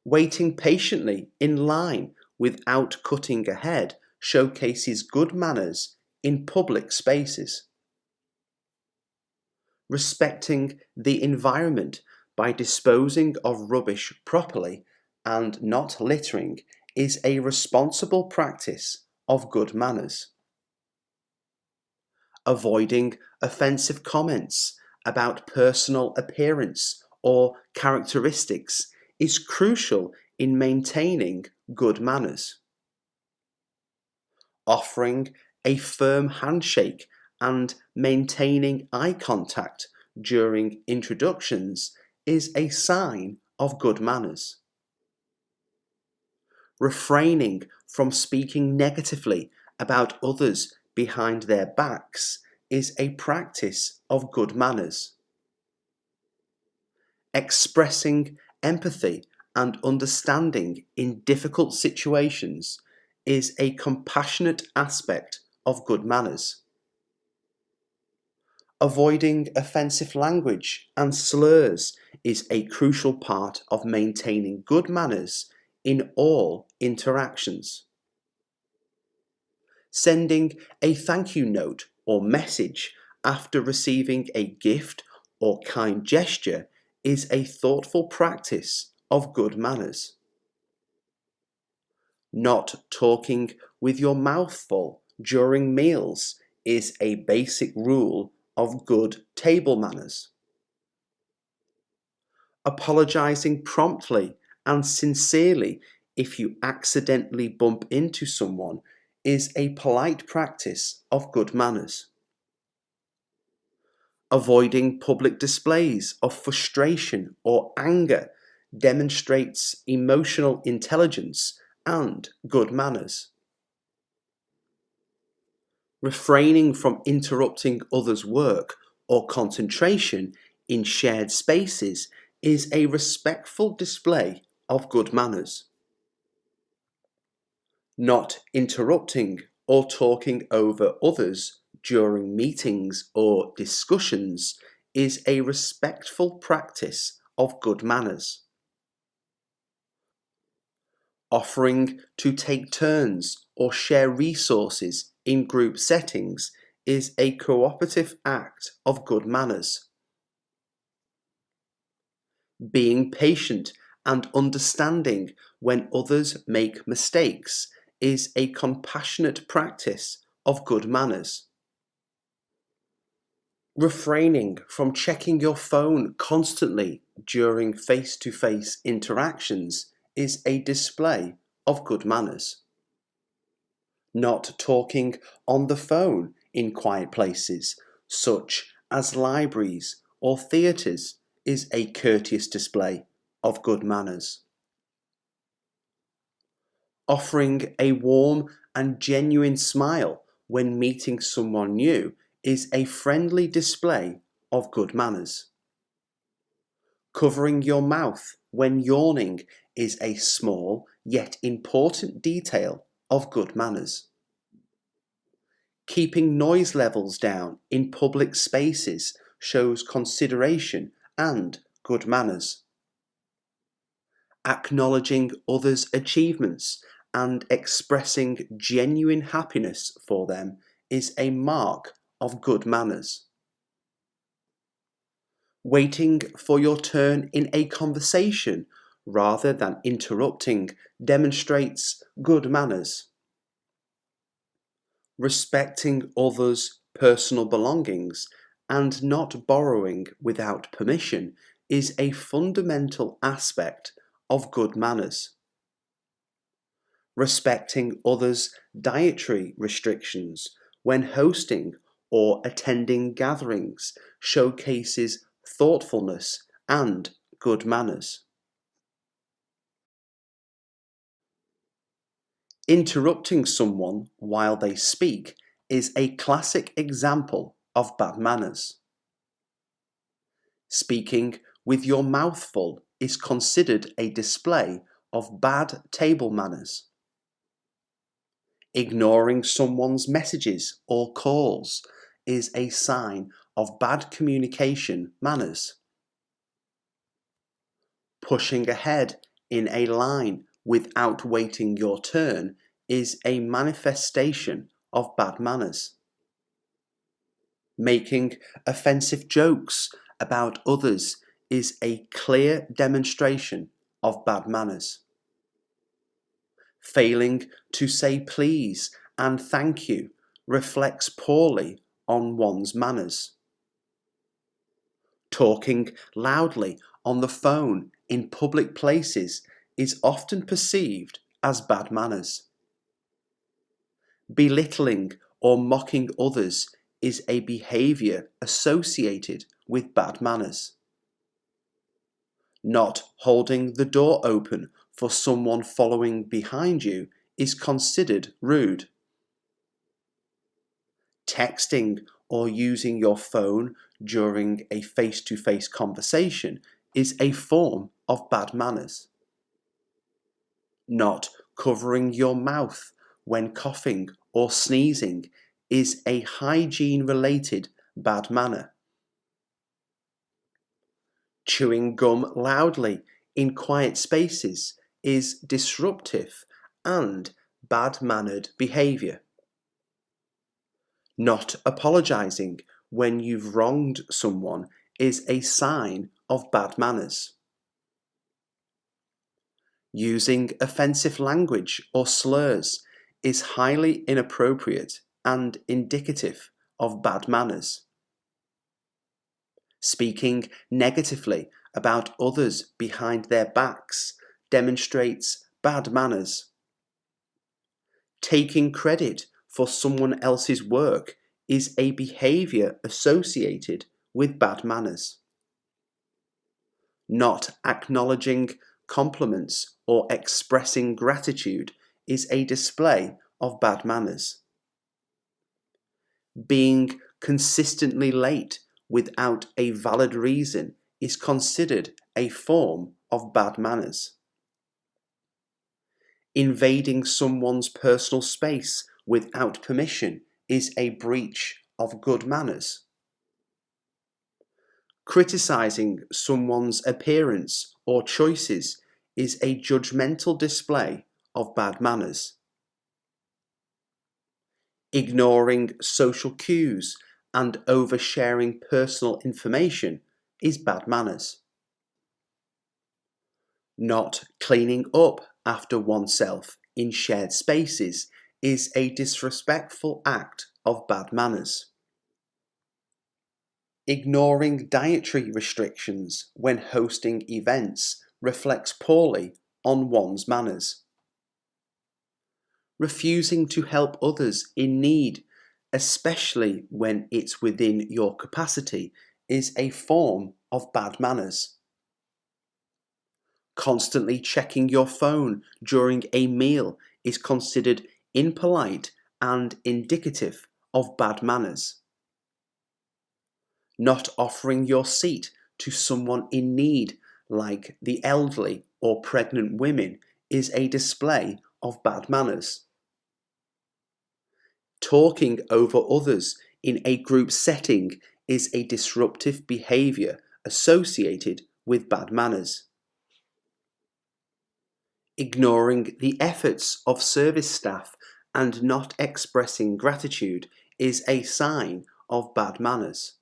Waiting patiently in line without cutting ahead showcases good manners in public spaces. Respecting the environment by disposing of rubbish properly and not littering is a responsible practice of good manners. Avoiding offensive comments about personal appearance or characteristics is crucial in maintaining good manners. Offering a firm handshake and maintaining eye contact during introductions is a sign of good manners. Refraining from speaking negatively about others behind their backs is a practice of good manners. Expressing empathy and understanding in difficult situations is a compassionate aspect of good manners. Avoiding offensive language and slurs is a crucial part of maintaining good manners in all interactions. Sending a thank you note or message after receiving a gift or kind gesture is a thoughtful practice of good manners. Not talking with your mouth full during meals is a basic rule of good table manners. Apologizing promptly and sincerely if you accidentally bump into someone is a polite practice of good manners. Avoiding public displays of frustration or anger demonstrates emotional intelligence and good manners. Refraining from interrupting others' work or concentration in shared spaces is a respectful display of good manners. Not interrupting or talking over others during meetings or discussions is a respectful practice of good manners. Offering to take turns or share resources in group settings is a cooperative act of good manners. Being patient and understanding when others make mistakes is a compassionate practice of good manners. Refraining from checking your phone constantly during face-to-face interactions is a display of good manners. Not talking on the phone in quiet places, such as libraries or theatres, is a courteous display of good manners. Offering a warm and genuine smile when meeting someone new is a friendly display of good manners. Covering your mouth when yawning is a small yet important detail of good manners. Keeping noise levels down in public spaces shows consideration and good manners. Acknowledging others' achievements and expressing genuine happiness for them is a mark of good manners. Waiting for your turn in a conversation rather than interrupting demonstrates good manners. Respecting others' personal belongings and not borrowing without permission is a fundamental aspect of good manners. Respecting others' dietary restrictions when hosting or attending gatherings showcases thoughtfulness and good manners. Interrupting someone while they speak is a classic example of bad manners. Speaking with your mouth full is considered a display of bad table manners. Ignoring someone's messages or calls is a sign of bad communication manners. Pushing ahead in a line without waiting your turn is a manifestation of bad manners. Making offensive jokes about others is a clear demonstration of bad manners. Failing to say please and thank you reflects poorly on one's manners. Talking loudly on the phone in public places is often perceived as bad manners. Belittling or mocking others is a behaviour associated with bad manners. Not holding the door open for someone following behind you is considered rude. Texting or using your phone during a face-to-face conversation is a form of bad manners. Not covering your mouth when coughing or sneezing is a hygiene-related bad manner. Chewing gum loudly in quiet spaces is disruptive and bad-mannered behaviour. Not apologising when you've wronged someone is a sign of bad manners. Using offensive language or slurs is highly inappropriate and indicative of bad manners. Speaking negatively about others behind their backs demonstrates bad manners. Taking credit for someone else's work is a behaviour associated with bad manners. Not acknowledging compliments or expressing gratitude is a display of bad manners. Being consistently late without a valid reason is considered a form of bad manners. Invading someone's personal space without permission is a breach of good manners. Criticizing someone's appearance or choices is a judgmental display of bad manners. Ignoring social cues and oversharing personal information is bad manners. Not cleaning up after oneself in shared spaces is a disrespectful act of bad manners. Ignoring dietary restrictions when hosting events reflects poorly on one's manners. Refusing to help others in need, especially when it's within your capacity, is a form of bad manners. Constantly checking your phone during a meal is considered impolite and indicative of bad manners. Not offering your seat to someone in need, like the elderly or pregnant women, is a display of bad manners. Talking over others in a group setting is a disruptive behaviour associated with bad manners. Ignoring the efforts of service staff and not expressing gratitude is a sign of bad manners.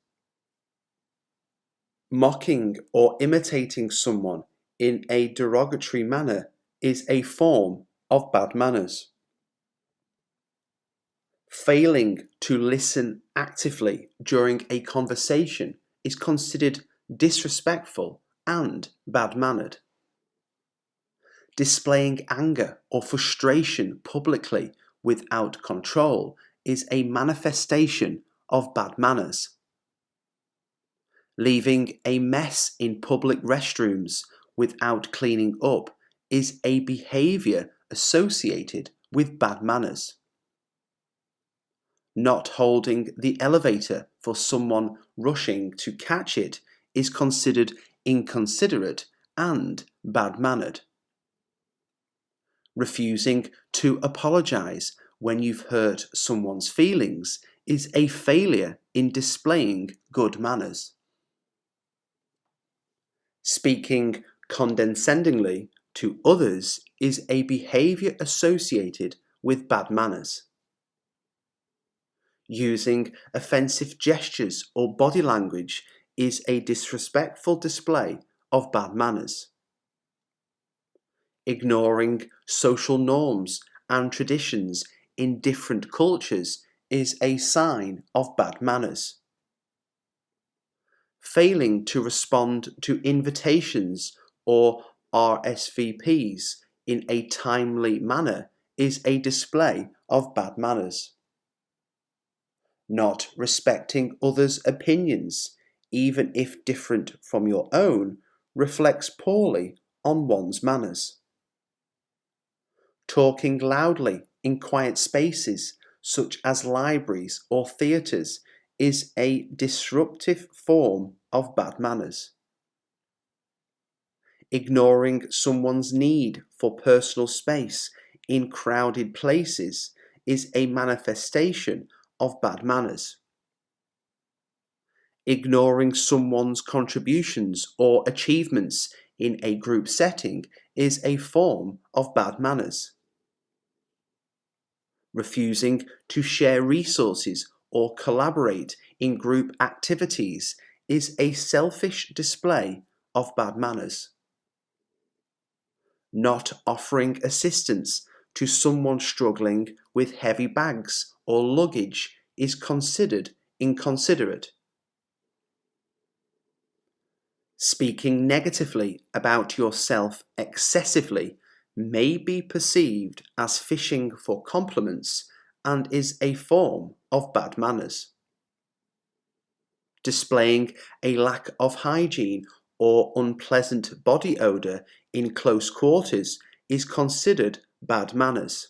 Mocking or imitating someone in a derogatory manner is a form of bad manners. Failing to listen actively during a conversation is considered disrespectful and bad-mannered. Displaying anger or frustration publicly without control is a manifestation of bad manners. Leaving a mess in public restrooms without cleaning up is a behaviour associated with bad manners. Not holding the elevator for someone rushing to catch it is considered inconsiderate and bad-mannered. Refusing to apologise when you've hurt someone's feelings is a failure in displaying good manners. Speaking condescendingly to others is a behaviour associated with bad manners. Using offensive gestures or body language is a disrespectful display of bad manners. Ignoring social norms and traditions in different cultures is a sign of bad manners. Failing to respond to invitations or RSVPs in a timely manner is a display of bad manners. Not respecting others' opinions, even if different from your own, reflects poorly on one's manners. Talking loudly in quiet spaces, such as libraries or theatres, is a disruptive form of bad manners. Ignoring someone's need for personal space in crowded places is a manifestation of bad manners. Ignoring someone's contributions or achievements in a group setting is a form of bad manners. Refusing to share resources or collaborate in group activities is a selfish display of bad manners. Not offering assistance to someone struggling with heavy bags or luggage is considered inconsiderate. Speaking negatively about yourself excessively may be perceived as fishing for compliments and is a form of bad manners. Displaying a lack of hygiene or unpleasant body odour in close quarters is considered bad manners.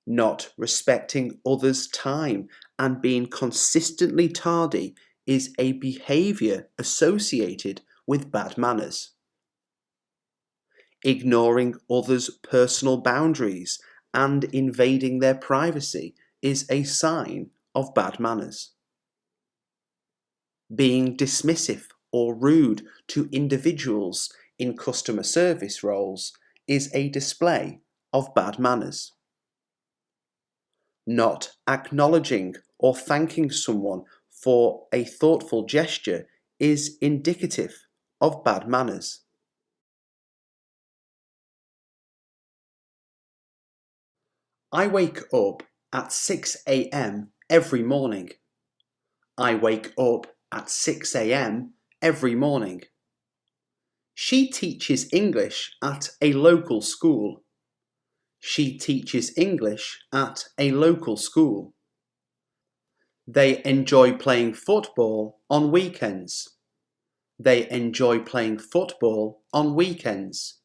Not respecting others' time and being consistently tardy is a behaviour associated with bad manners. Ignoring others' personal boundaries and invading their privacy is a sign of bad manners. Being dismissive or rude to individuals in customer service roles is a display of bad manners. Not acknowledging or thanking someone for a thoughtful gesture is indicative of bad manners. I wake up at 6 a.m. every morning. I wake up at 6 a.m. every morning. She teaches English at a local school. She teaches English at a local school. They enjoy playing football on weekends. They enjoy playing football on weekends.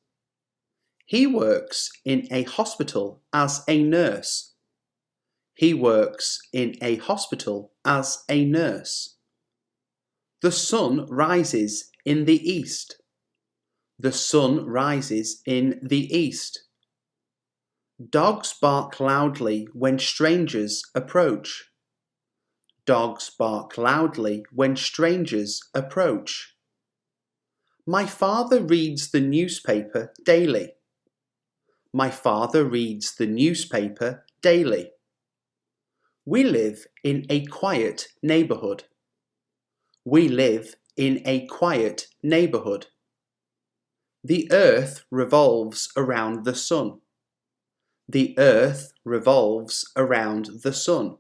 He works in a hospital as a nurse. He works in a hospital as a nurse. The sun rises in the east. The sun rises in the east. Dogs bark loudly when strangers approach. Dogs bark loudly when strangers approach. My father reads the newspaper daily. My father reads the newspaper daily. We live in a quiet neighbourhood. We live in a quiet neighbourhood. The earth revolves around the sun. The earth revolves around the sun.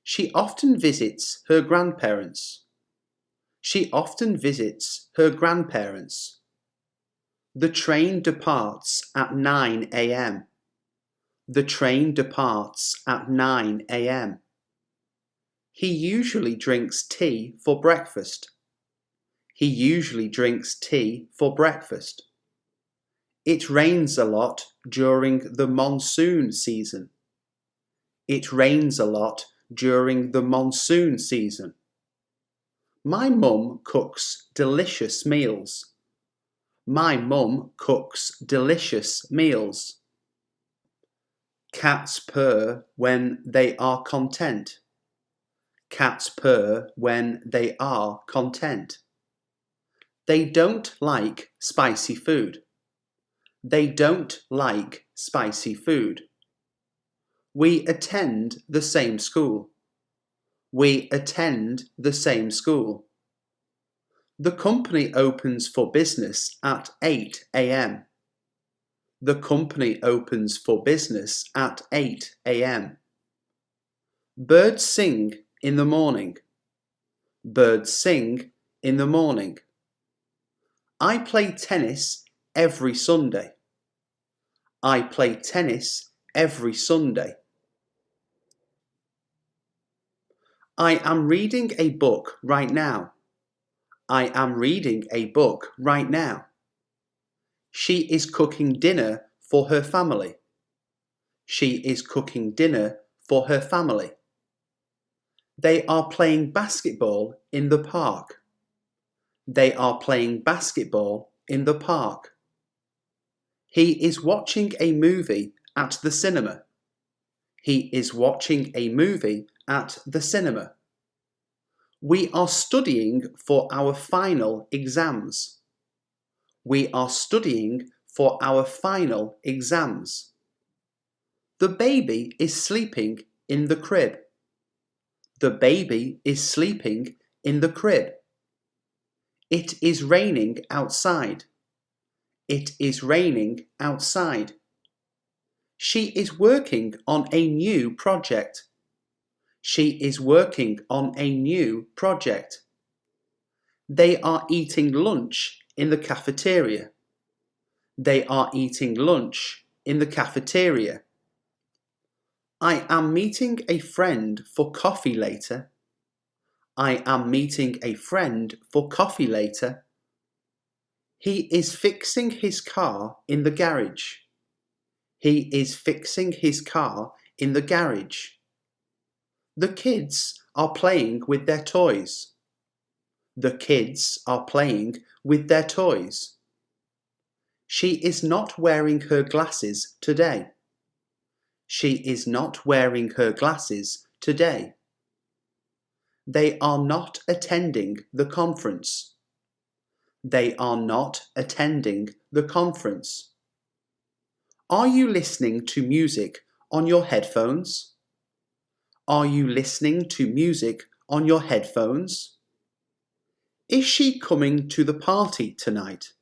She often visits her grandparents. She often visits her grandparents. The train departs at 9 a.m. The train departs at 9 a.m. He usually drinks tea for breakfast. He usually drinks tea for breakfast. It rains a lot during the monsoon season. It rains a lot during the monsoon season. My mum cooks delicious meals. My mum cooks delicious meals. Cats purr when they are content. Cats purr when they are content. They don't like spicy food. They don't like spicy food. We attend the same school. We attend the same school. The company opens for business at 8 a.m. The company opens for business at 8 a.m. Birds sing in the morning. Birds sing in the morning. I play tennis every Sunday. I play tennis every Sunday. I am reading a book right now. I am reading a book right now. She is cooking dinner for her family. She is cooking dinner for her family. They are playing basketball in the park. They are playing basketball in the park. He is watching a movie at the cinema. He is watching a movie at the cinema. We are studying for our final exams. We are studying for our final exams. The baby is sleeping in the crib. The baby is sleeping in the crib. It is raining outside. It is raining outside. She is working on a new project. She is working on a new project. They are eating lunch in the cafeteria. They are eating lunch in the cafeteria. I am meeting a friend for coffee later. I am meeting a friend for coffee later. He is fixing his car in the garage. He is fixing his car in the garage. The kids are playing with their toys. The kids are playing with their toys. She is not wearing her glasses today. She is not wearing her glasses today. They are not attending the conference. They are not attending the conference. Are you listening to music on your headphones? Are you listening to music on your headphones? Is she coming to the party tonight?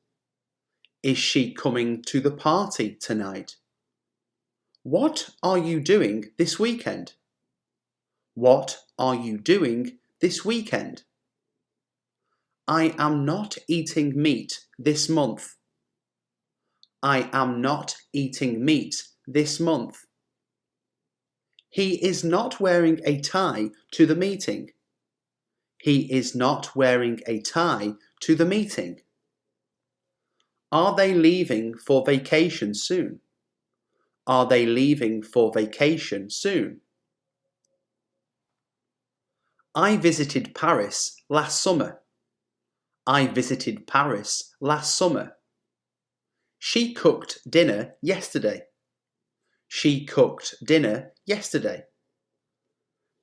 Is she coming to the party tonight? What are you doing this weekend? What are you doing this weekend? I am not eating meat this month. I am not eating meat this month. He is not wearing a tie to the meeting. He is not wearing a tie to the meeting. Are they leaving for vacation soon? Are they leaving for vacation soon? I visited Paris last summer. I visited Paris last summer. She cooked dinner yesterday. She cooked dinner yesterday.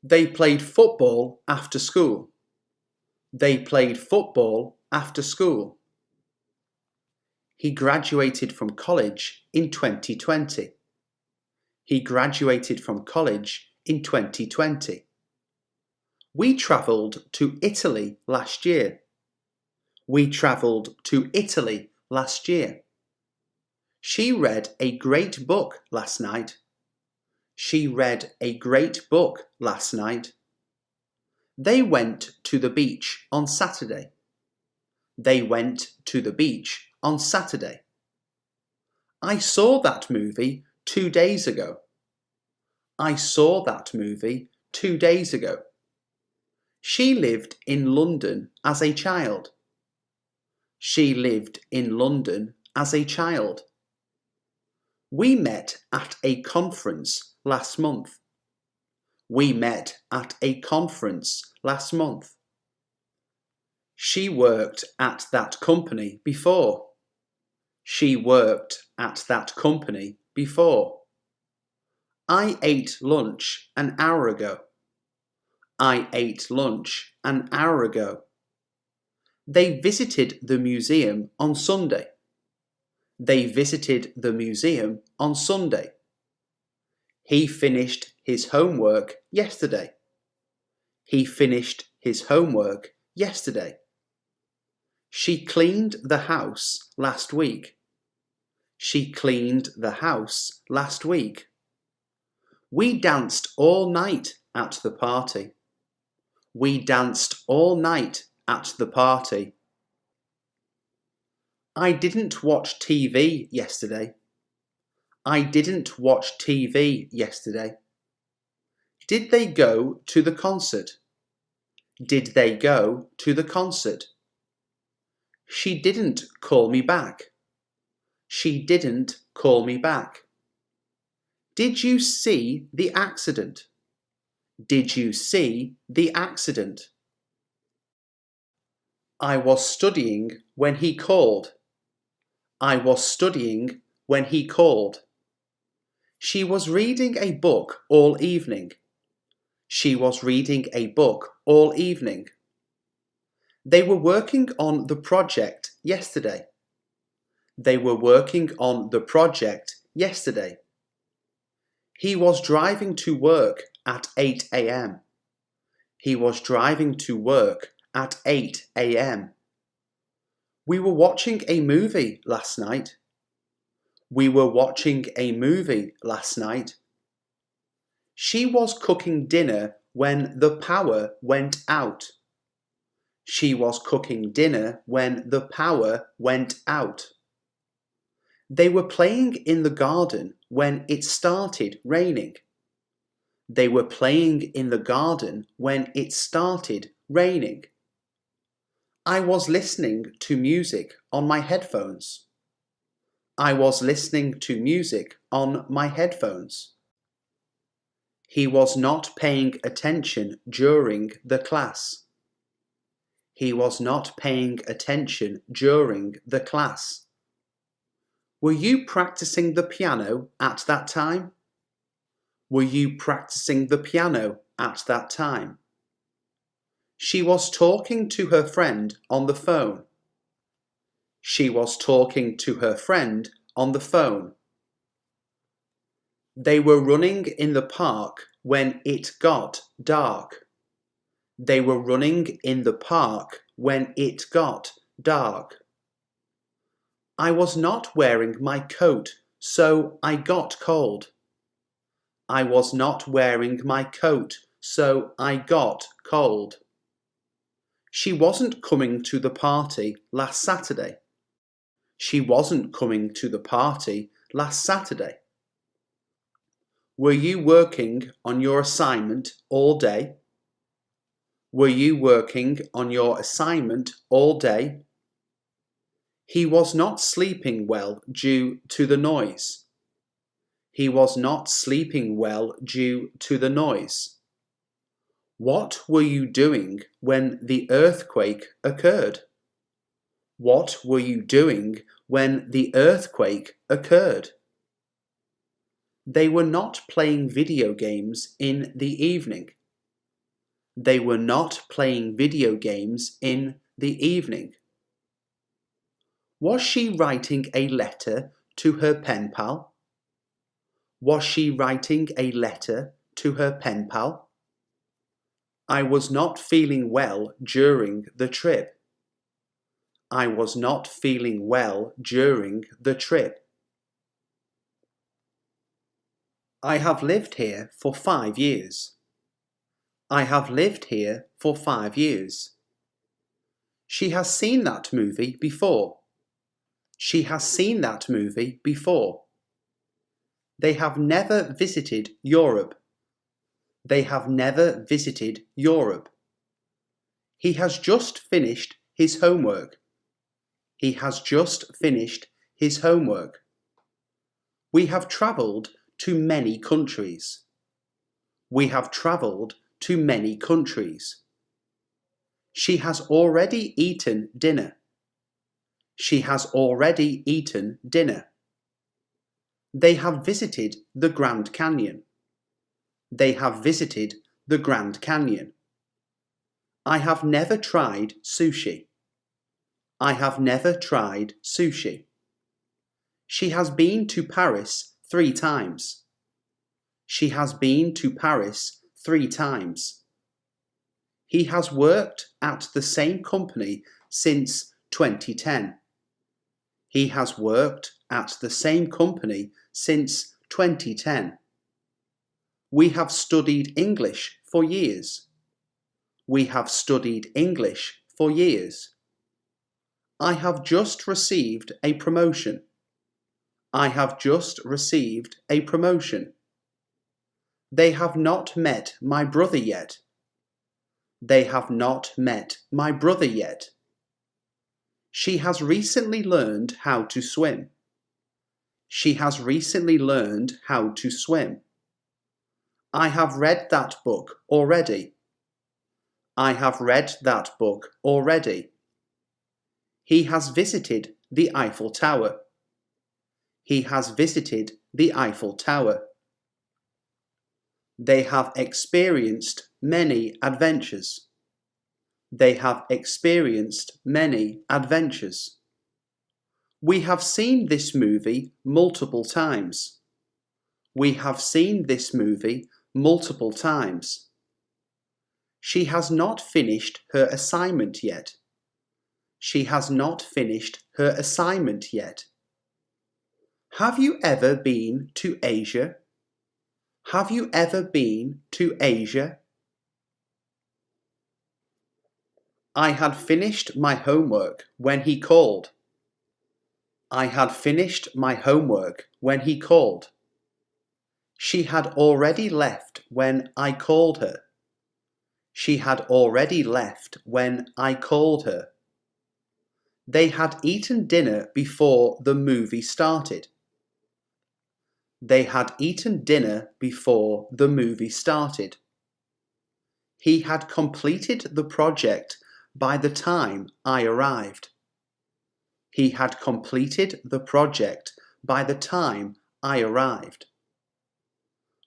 They played football after school. They played football after school. He graduated from college in 2020. He graduated from college in 2020. We travelled to Italy last year. We travelled to Italy last year. She read a great book last night. She read a great book last night. They went to the beach on Saturday. They went to the beach on Saturday. I saw that movie 2 days ago. I saw that movie 2 days ago. She lived in London as a child. She lived in London as a child. We met at a conference last month. We met at a conference last month. She worked at that company before. She worked at that company before. I ate lunch an hour ago. I ate lunch an hour ago. They visited the museum on Sunday. They visited the museum on Sunday. He finished his homework yesterday. He finished his homework yesterday. She cleaned the house last week. She cleaned the house last week. We danced all night at the party. We danced all night at the party. I didn't watch TV yesterday. I didn't watch TV yesterday. Did they go to the concert? Did they go to the concert? She didn't call me back. She didn't call me back. Did you see the accident? Did you see the accident? I was studying when he called. I was studying when he called. She was reading a book all evening. She was reading a book all evening. They were working on the project yesterday. They were working on the project yesterday. He was driving to work at 8 a.m. He was driving to work at 8 a.m. We were watching a movie last night. We were watching a movie last night. She was cooking dinner when the power went out. She was cooking dinner when the power went out. They were playing in the garden when it started raining. They were playing in the garden when it started raining. I was listening to music on my headphones. I was listening to music on my headphones. He was not paying attention during the class. He was not paying attention during the class. Were you practicing the piano at that time? Were you practicing the piano at that time? She was talking to her friend on the phone. She was talking to her friend on the phone. They were running in the park when it got dark. They were running in the park when it got dark. I was not wearing my coat, so I got cold. I was not wearing my coat, so I got cold. She wasn't coming to the party last Saturday. She wasn't coming to the party last Saturday. Were you working on your assignment all day? Were you working on your assignment all day? He was not sleeping well due to the noise. He was not sleeping well due to the noise. What were you doing when the earthquake occurred? What were you doing when the earthquake occurred? They were not playing video games in the evening. They were not playing video games in the evening. Was she writing a letter to her pen pal? Was she writing a letter to her pen pal? I was not feeling well during the trip. I was not feeling well during the trip. I have lived here for 5 years. I have lived here for 5 years. She has seen that movie before. She has seen that movie before. They have never visited Europe. They have never visited Europe. He has just finished his homework. He has just finished his homework. We have travelled to many countries. We have travelled to many countries. She has already eaten dinner. She has already eaten dinner. They have visited the Grand Canyon. They have visited the Grand Canyon. I have never tried sushi. I have never tried sushi. She has been to Paris 3 times. She has been to Paris 3 times. He has worked at the same company since 2010. He has worked at the same company since 2010. We have studied English for years. We have studied English for years. I have just received a promotion. I have just received a promotion. They have not met my brother yet. They have not met my brother yet. She has recently learned how to swim. She has recently learned how to swim. I have read that book already. I have read that book already. He has visited the Eiffel Tower. He has visited the Eiffel Tower. They have experienced many adventures. They have experienced many adventures. We have seen this movie multiple times. We have seen this movie multiple times. She has not finished her assignment yet. She has not finished her assignment yet. Have you ever been to Asia? Have you ever been to Asia? I had finished my homework when he called. I had finished my homework when he called. She had already left when I called her. She had already left when I called her. They had eaten dinner before the movie started. They had eaten dinner before the movie started. He had completed the project by the time I arrived. He had completed the project by the time I arrived.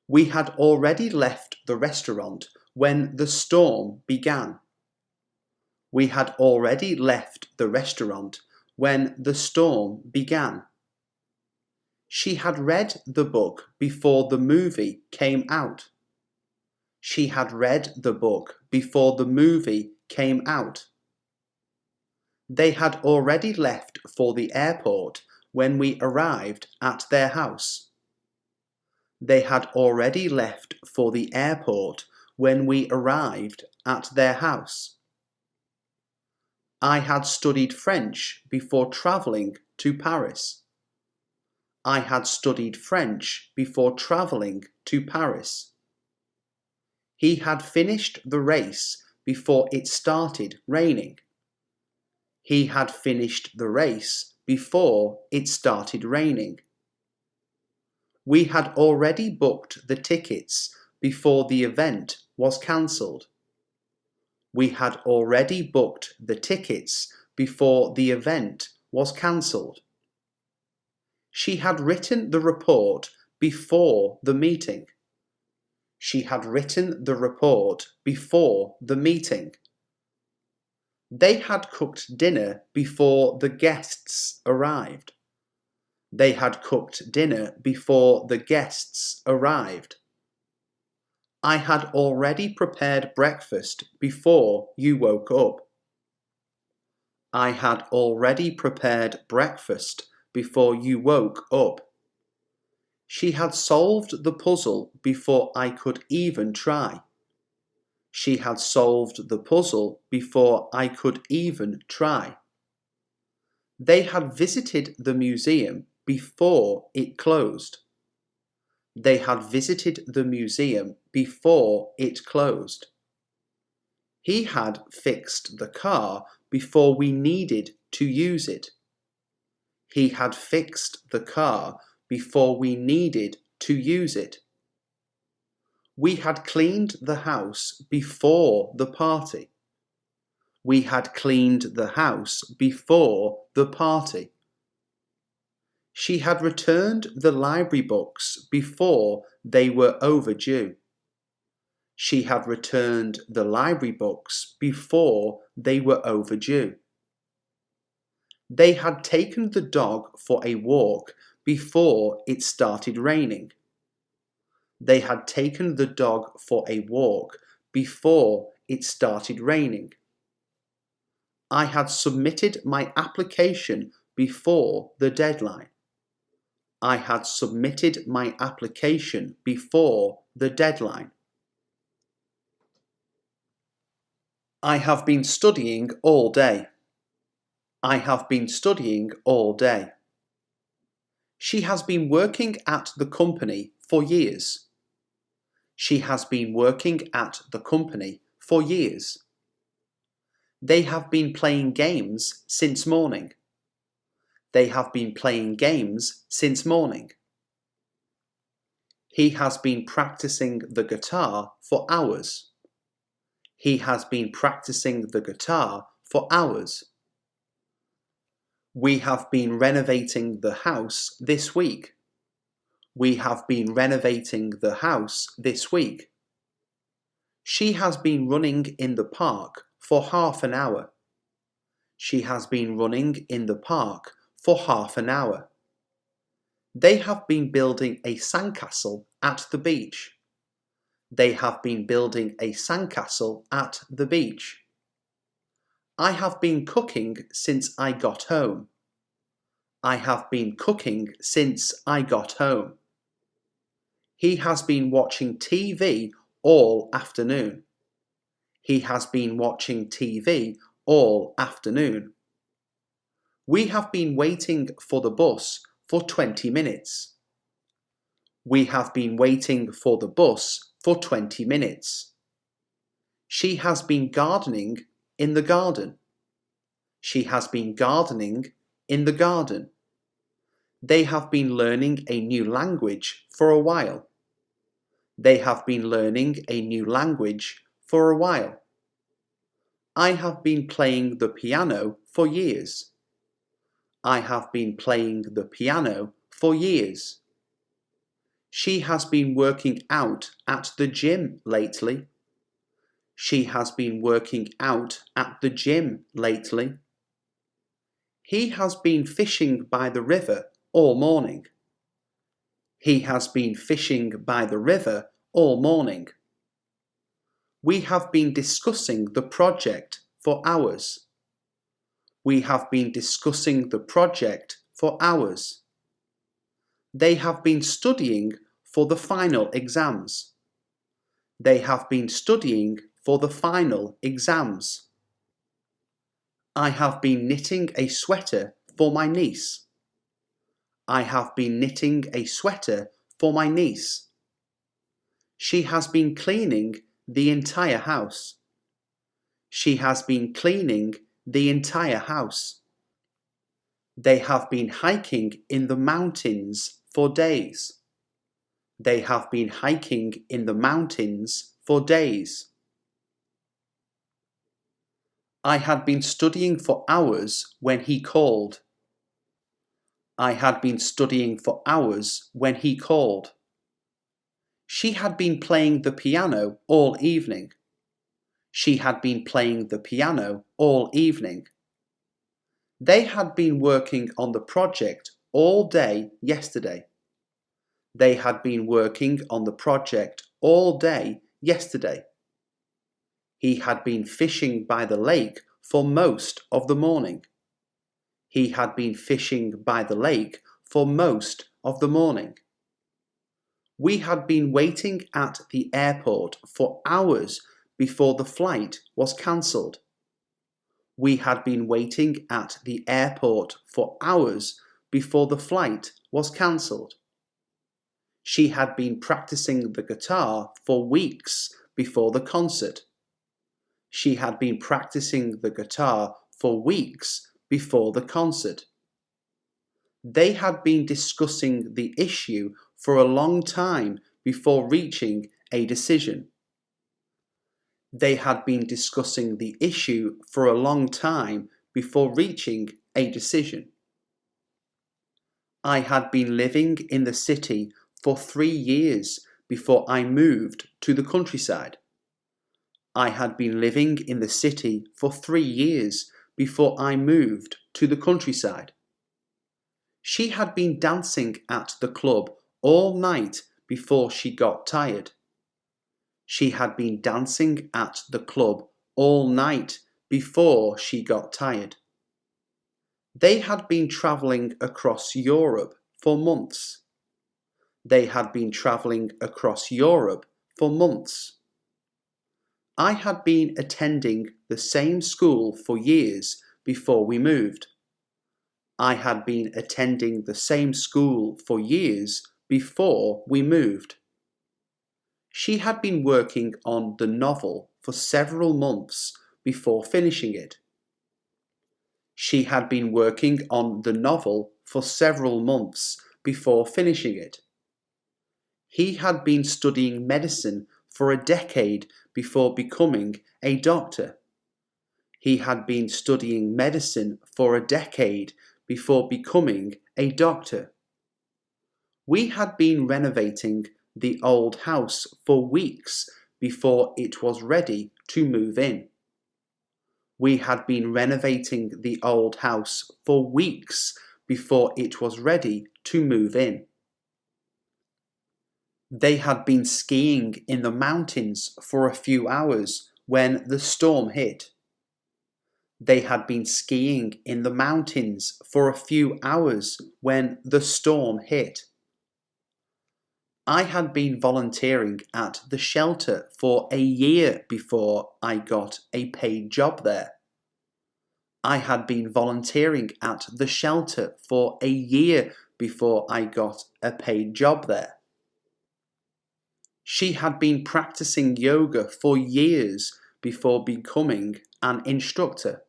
We had already left the restaurant when the storm began. We had already left the restaurant when the storm began. She had read the book before the movie came out. She had read the book before the movie came out. They had already left for the airport when we arrived at their house. They had already left for the airport when we arrived at their house. I had studied French before travelling to Paris. I had studied French before travelling to Paris. He had finished the race before it started raining. He had finished the race before it started raining. We had already booked the tickets before the event was cancelled. We had already booked the tickets before the event was cancelled. She had written the report before the meeting. She had written the report before the meeting. They had cooked dinner before the guests arrived. They had cooked dinner before the guests arrived. I had already prepared breakfast before you woke up. I had already prepared breakfast before you woke up. She had solved the puzzle before I could even try. She had solved the puzzle before I could even try. They had visited the museum before it closed. They had visited the museum before it closed. He had fixed the car before we needed to use it. He had fixed the car before we needed to use it. We had cleaned the house before the party. We had cleaned the house before the party. She had returned the library books before they were overdue. She had returned the library books before they were overdue. They had taken the dog for a walk before it started raining. They had taken the dog for a walk before it started raining. I had submitted my application before the deadline. I had submitted my application before the deadline. I have been studying all day. I have been studying all day. She has been working at the company for years. She has been working at the company for years. They have been playing games since morning. They have been playing games since morning. He has been practicing the guitar for hours. He has been practicing the guitar for hours. We have been renovating the house this week. We have been renovating the house this week. She has been running in the park for half an hour. She has been running in the park for half an hour. They have been building a sandcastle at the beach. They have been building a sandcastle at the beach. I have been cooking since I got home. I have been cooking since I got home. He has been watching TV all afternoon. He has been watching TV all afternoon. We have been waiting for the bus for 20 minutes. We have been waiting for the bus for 20 minutes. She has been gardening in the garden. She has been gardening in the garden. They have been learning a new language for a while. They have been learning a new language for a while. I have been playing the piano for years. I have been playing the piano for years. She has been working out at the gym lately. She has been working out at the gym lately. He has been fishing by the river all morning. He has been fishing by the river all morning. We have been discussing the project for hours. We have been discussing the project for hours. They have been studying for the final exams. They have been studying for the final exams. I have been knitting a sweater for my niece. I have been knitting a sweater for my niece. She has been cleaning the entire house. She has been cleaning the entire house. They have been hiking in the mountains for days. They have been hiking in the mountains for days. I had been studying for hours when he called. I had been studying for hours when he called. She had been playing the piano all evening. She had been playing the piano all evening. They had been working on the project all day yesterday. They had been working on the project all day yesterday. He had been fishing by the lake for most of the morning. He had been fishing by the lake for most of the morning. We had been waiting at the airport for hours before the flight was cancelled. We had been waiting at the airport for hours before the flight was cancelled. She had been practicing the guitar for weeks before the concert. She had been practicing the guitar for weeks before the concert. They had been discussing the issue for a long time before reaching a decision. They had been discussing the issue for a long time before reaching a decision. I had been living in the city for 3 years before I moved to the countryside. I had been living in the city for 3 years before I moved to the countryside. She had been dancing at the club all night before she got tired. She had been dancing at the club all night before she got tired. They had been travelling across Europe for months. They had been travelling across Europe for months. I had been attending the same school for years before we moved. I had been attending the same school for years before we moved. She had been working on the novel for several months before finishing it. She had been working on the novel for several months before finishing it. He had been studying medicine for a decade before becoming a doctor. He had been studying medicine for a decade before becoming a doctor. We had been renovating the old house for weeks before it was ready to move in. We had been renovating the old house for weeks before it was ready to move in. They had been skiing in the mountains for a few hours when the storm hit. They had been skiing in the mountains for a few hours when the storm hit. I had been volunteering at the shelter for a year before I got a paid job there. I had been volunteering at the shelter for a year before I got a paid job there. She had been practicing yoga for years before becoming an instructor.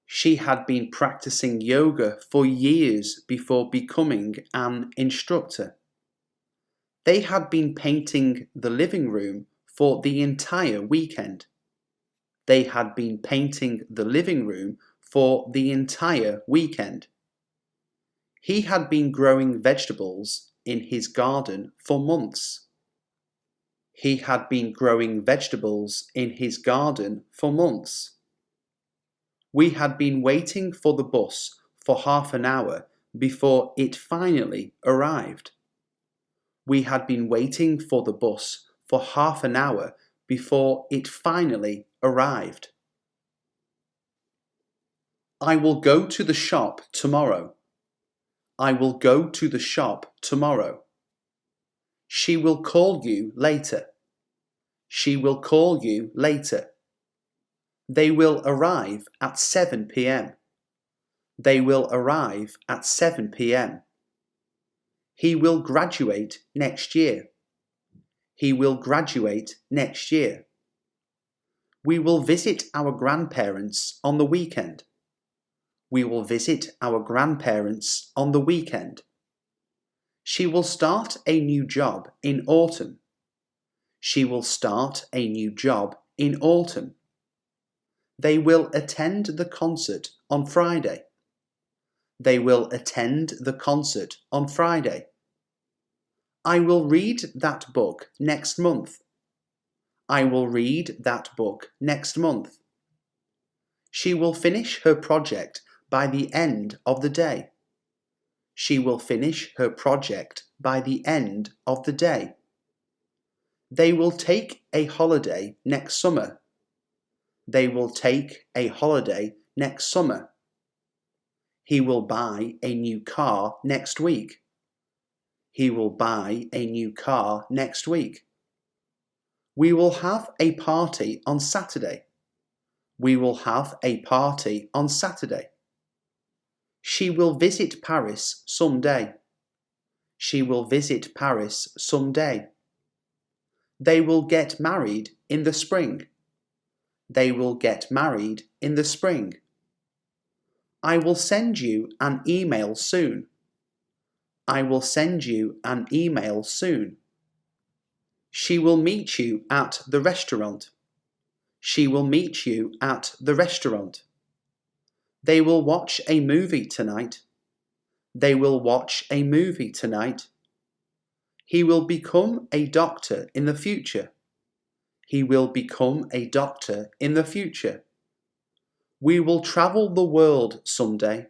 She had been practicing yoga for years before becoming an instructor. They had been painting the living room for the entire weekend. They had been painting the living room for the entire weekend. He had been growing vegetables in his garden for months. He had been growing vegetables in his garden for months. We had been waiting for the bus for half an hour before it finally arrived. We had been waiting for the bus for half an hour before it finally arrived. I will go to the shop tomorrow. I will go to the shop tomorrow. She will call you later. She will call you later. They will arrive at 7 p.m. They will arrive at 7 p.m. He will graduate next year. He will graduate next year. We will visit our grandparents on the weekend. We will visit our grandparents on the weekend. She will start a new job in autumn. She will start a new job in autumn. They will attend the concert on Friday. They will attend the concert on Friday. I will read that book next month. I will read that book next month. She will finish her project by the end of the day. She will finish her project by the end of the day. They will take a holiday next summer. They will take a holiday next summer. He will buy a new car next week. He will buy a new car next week. We will have a party on Saturday. We will have a party on Saturday. She will visit Paris someday. She will visit Paris someday. They will get married in the spring. They will get married in the spring. I will send you an email soon. I will send you an email soon. She will meet you at the restaurant. She will meet you at the restaurant. They will watch a movie tonight. They will watch a movie tonight. He will become a doctor in the future. He will become a doctor in the future. We will travel the world someday.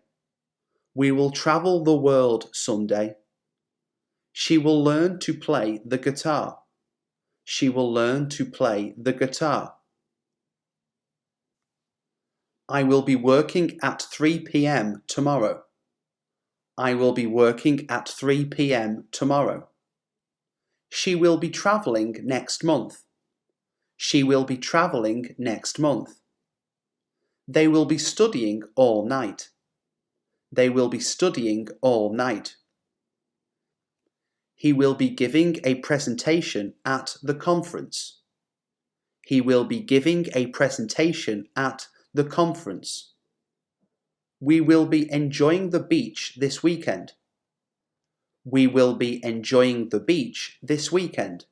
We will travel the world someday. She will learn to play the guitar. She will learn to play the guitar. I will be working at 3 p.m. tomorrow. I will be working at 3 p.m. tomorrow. She will be travelling next month. She will be travelling next month. They will be studying all night. They will be studying all night. He will be giving a presentation at the conference. He will be giving a presentation at the conference. We will be enjoying the beach this weekend. We will be enjoying the beach this weekend.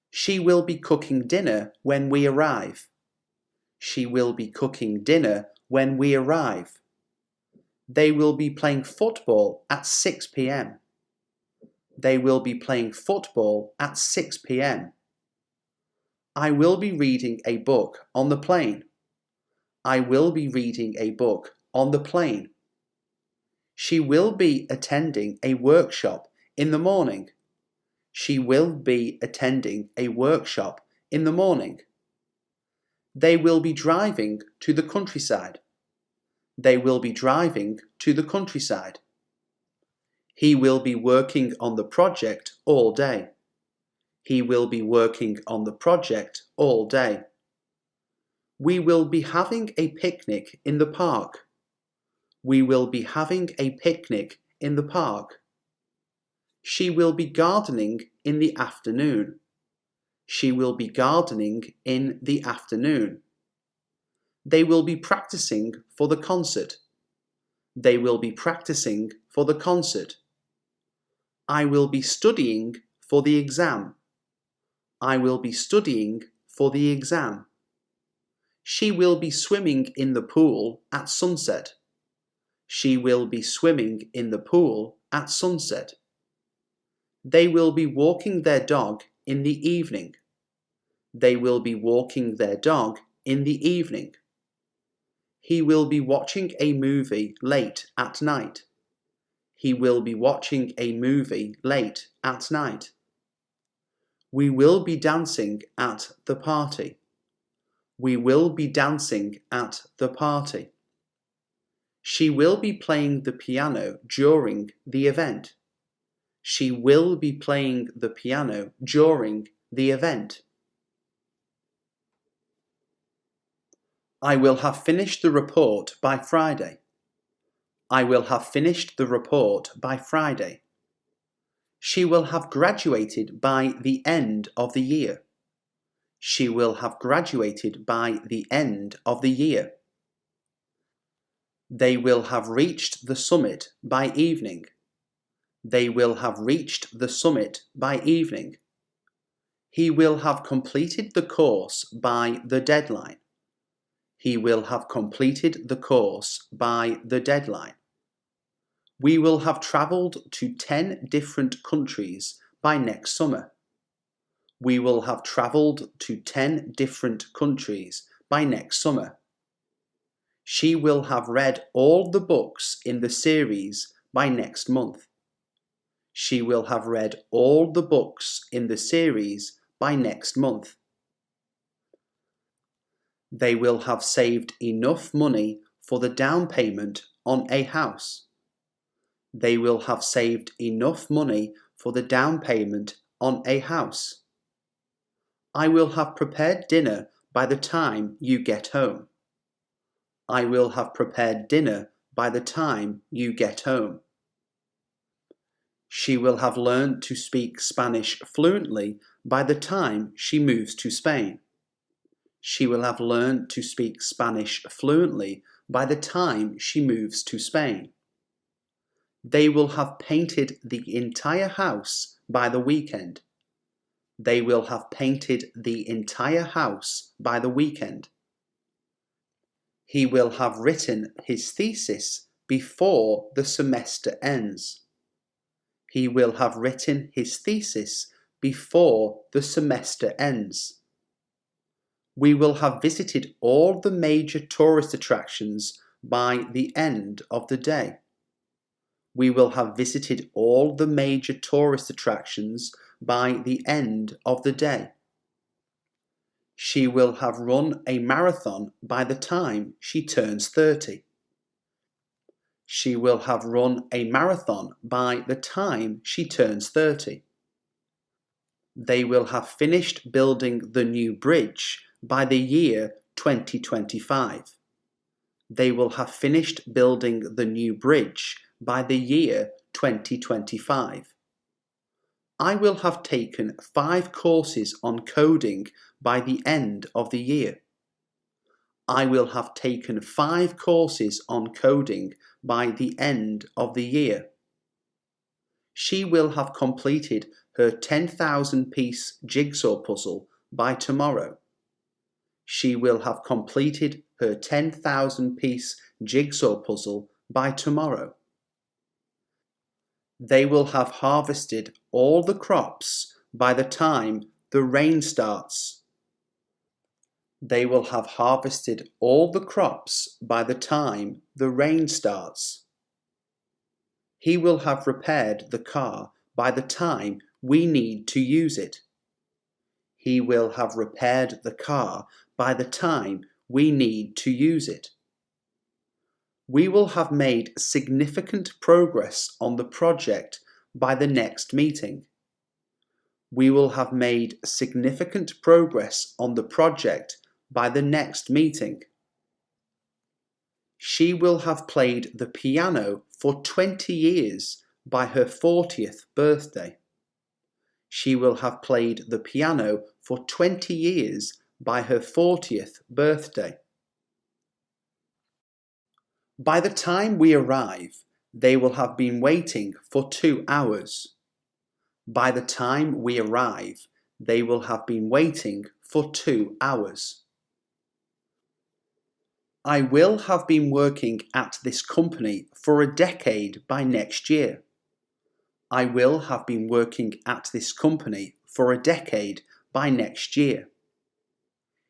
She will be cooking dinner when we arrive. She will be cooking dinner when we arrive. They will be playing football at 6 p.m. They will be playing football at 6 p.m. I will be reading a book on the plane. I will be reading a book on the plane. She will be attending a workshop in the morning. She will be attending a workshop in the morning. They will be driving to the countryside. They will be driving to the countryside. He will be working on the project all day. He will be working on the project all day. We will be having a picnic in the park. We will be having a picnic in the park. She will be gardening in the afternoon. She will be gardening in the afternoon. They will be practicing for the concert. They will be practicing for the concert. I will be studying for the exam. I will be studying for the exam. She will be swimming in the pool at sunset. She will be swimming in the pool at sunset. They will be walking their dog in the evening. They will be walking their dog in the evening. He will be watching a movie late at night. He will be watching a movie late at night. We will be dancing at the party. We will be dancing at the party. She will be playing the piano during the event. She will be playing the piano during the event. I will have finished the report by Friday. I will have finished the report by Friday. She will have graduated by the end of the year. She will have graduated by the end of the year. They will have reached the summit by evening. They will have reached the summit by evening. He will have completed the course by the deadline. He will have completed the course by the deadline. We will have travelled to 10 different countries by next summer. We will have travelled to 10 different countries by next summer. She will have read all the books in the series by next month. She will have read all the books in the series by next month. They will have saved enough money for the down payment on a house. They will have saved enough money for the down payment on a house. I will have prepared dinner by the time you get home. I will have prepared dinner by the time you get home. She will have learned to speak Spanish fluently by the time she moves to Spain. She will have learned to speak Spanish fluently by the time she moves to Spain. They will have painted the entire house by the weekend. They will have painted the entire house by the weekend. He will have written his thesis before the semester ends. He will have written his thesis before the semester ends. We will have visited all the major tourist attractions by the end of the day. We will have visited all the major tourist attractions by the end of the day. She will have run a marathon by the time she turns 30. She will have run a marathon by the time she turns 30. They will have finished building the new bridge by the year 2025. They will have finished building the new bridge by the year 2025. I will have taken 5 courses on coding by the end of the year. I will have taken 5 courses on coding by the end of the year. She will have completed her 10,000-piece jigsaw puzzle by tomorrow. She will have completed her 10,000-piece jigsaw puzzle by tomorrow. They will have harvested all the crops by the time the rain starts. They will have harvested all the crops by the time the rain starts. He will have repaired the car by the time we need to use it. He will have repaired the car by the time we need to use it. We will have made significant progress on the project by the next meeting. We will have made significant progress on the project by the next meeting. She will have played the piano for 20 years by her 40th birthday. She will have played the piano for 20 years by her 40th birthday. By the time we arrive, they will have been waiting for 2 hours. By the time we arrive, they will have been waiting for 2 hours. I will have been working at this company for a decade by next year. I will have been working at this company for a decade by next year.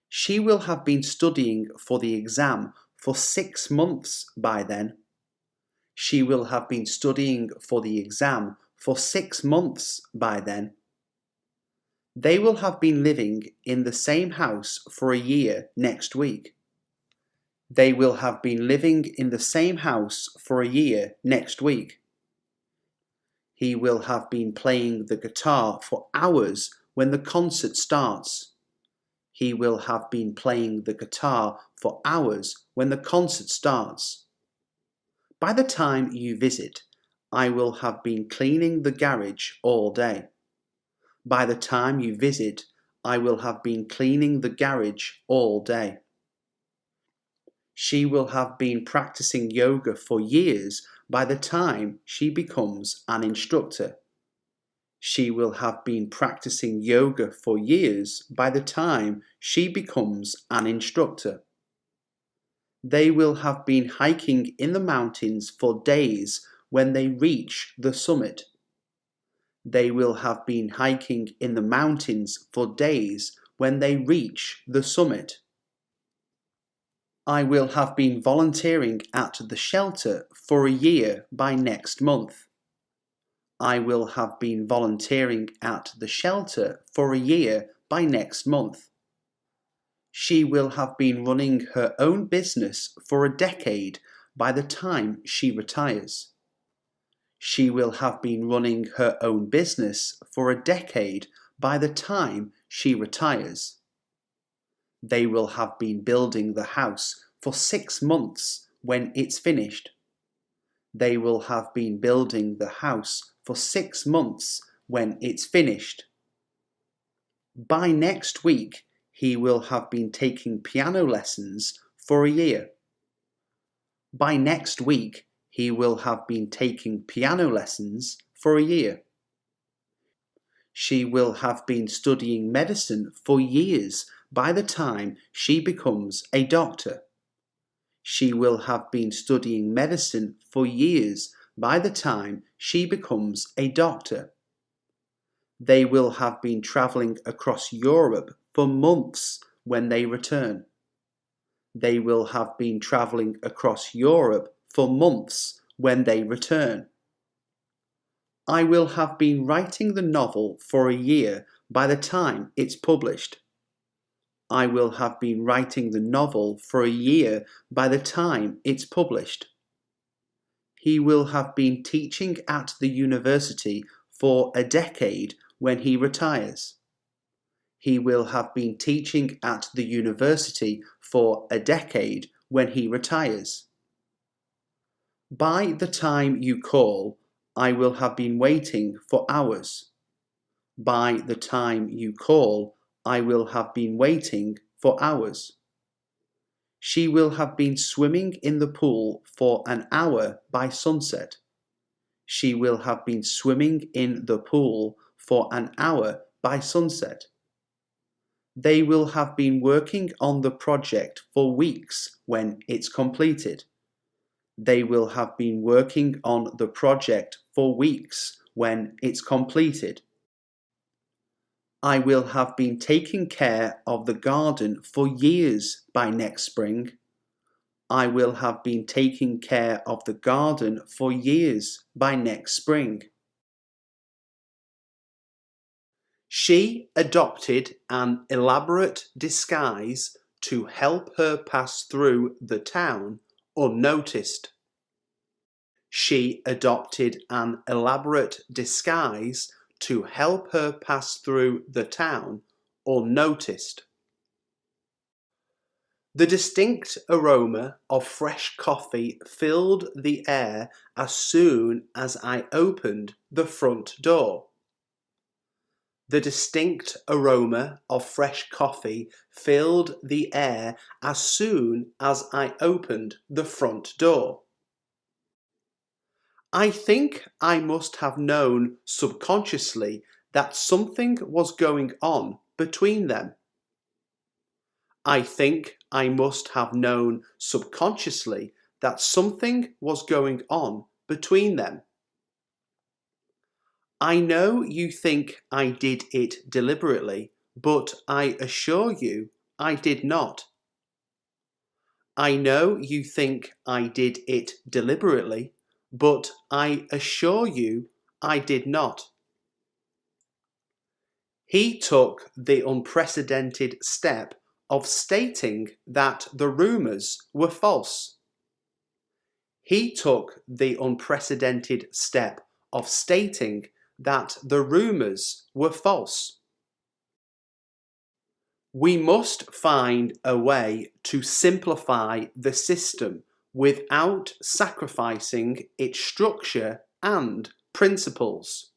She will have been studying for the exam for 6 months by then. She will have been studying for the exam for 6 months by then. They will have been living in the same house for a year next week. They will have been living in the same house for a year next week. He will have been playing the guitar for hours when the concert starts. He will have been playing the guitar for hours when the concert starts. By the time you visit, I will have been cleaning the garage all day. By the time you visit, I will have been cleaning the garage all day. She will have been practicing yoga for years by the time she becomes an instructor. She will have been practicing yoga for years by the time she becomes an instructor. They will have been hiking in the mountains for days when they reach the summit. They will have been hiking in the mountains for days when they reach the summit. I will have been volunteering at the shelter for a year by next month. I will have been volunteering at the shelter for a year by next month. She will have been running her own business for a decade by the time she retires. She will have been running her own business for a decade by the time she retires. They will have been building the house for 6 months when it's finished. They will have been building the house for 6 months when it's finished. By next week, he will have been taking piano lessons for a year. By next week, he will have been taking piano lessons for a year. She will have been studying medicine for years by the time she becomes a doctor. She will have been studying medicine for years by the time she becomes a doctor. They will have been travelling across Europe for months when they return. They will have been travelling across Europe for months when they return. I will have been writing the novel for a year by the time it's published. I will have been writing the novel for a year by the time it's published. He will have been teaching at the university for a decade when he retires. He will have been teaching at the university for a decade when he retires. By the time you call, I will have been waiting for hours. By the time you call, I will have been waiting for hours. She will have been swimming in the pool for an hour by sunset. She will have been swimming in the pool for an hour by sunset. They will have been working on the project for weeks when it's completed. They will have been working on the project for weeks when it's completed. I will have been taking care of the garden for years by next spring. I will have been taking care of the garden for years by next spring. She adopted an elaborate disguise to help her pass through the town unnoticed. She adopted an elaborate disguise to help her pass through the town unnoticed. The distinct aroma of fresh coffee filled the air as soon as I opened the front door. The distinct aroma of fresh coffee filled the air as soon as I opened the front door. I think I must have known subconsciously that something was going on between them. I think I must have known subconsciously that something was going on between them. I know you think I did it deliberately, but I assure you I did not. I know you think I did it deliberately, but I assure you I did not. He took the unprecedented step of stating that the rumours were false. He took the unprecedented step of stating that the rumours were false. We must find a way to simplify the system without sacrificing its structure and principles.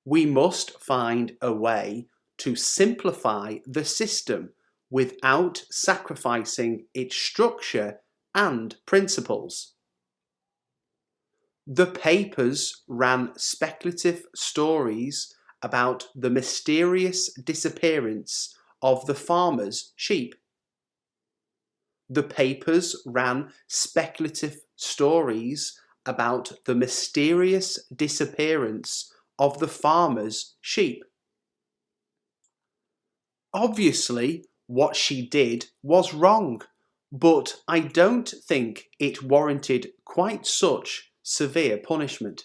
We must find a way to simplify the system without sacrificing its structure and principles. The papers ran speculative stories about the mysterious disappearance of the farmer's sheep. The papers ran speculative stories about the mysterious disappearance of the farmer's sheep. Obviously, what she did was wrong, but I don't think it warranted quite such severe punishment.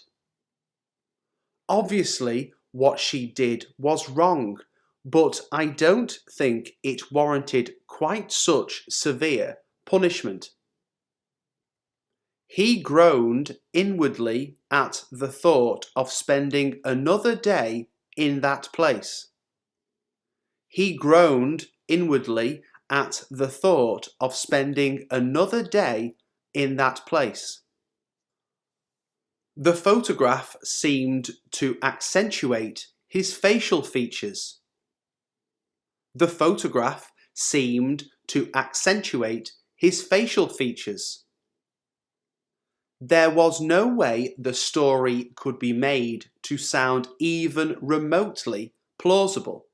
Obviously, what she did was wrong, but I don't think it warranted quite such severe punishment. He groaned inwardly at the thought of spending another day in that place. He groaned inwardly at the thought of spending another day in that place. The photograph seemed to accentuate his facial features. The photograph seemed to accentuate his facial features. There was no way the story could be made to sound even remotely plausible.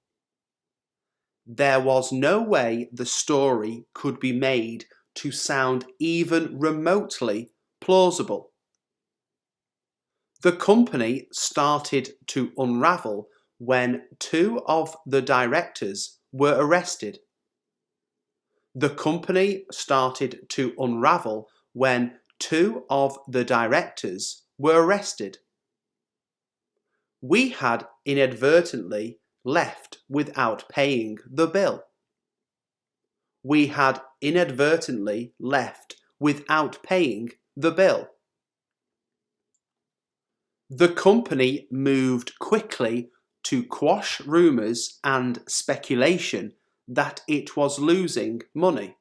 There was no way the story could be made to sound even remotely plausible. The company started to unravel when two of the directors were arrested. The company started to unravel when two of the directors were arrested. We had inadvertently left without paying the bill. We had inadvertently left without paying the bill. The company moved quickly to quash rumours and speculation that it was losing money.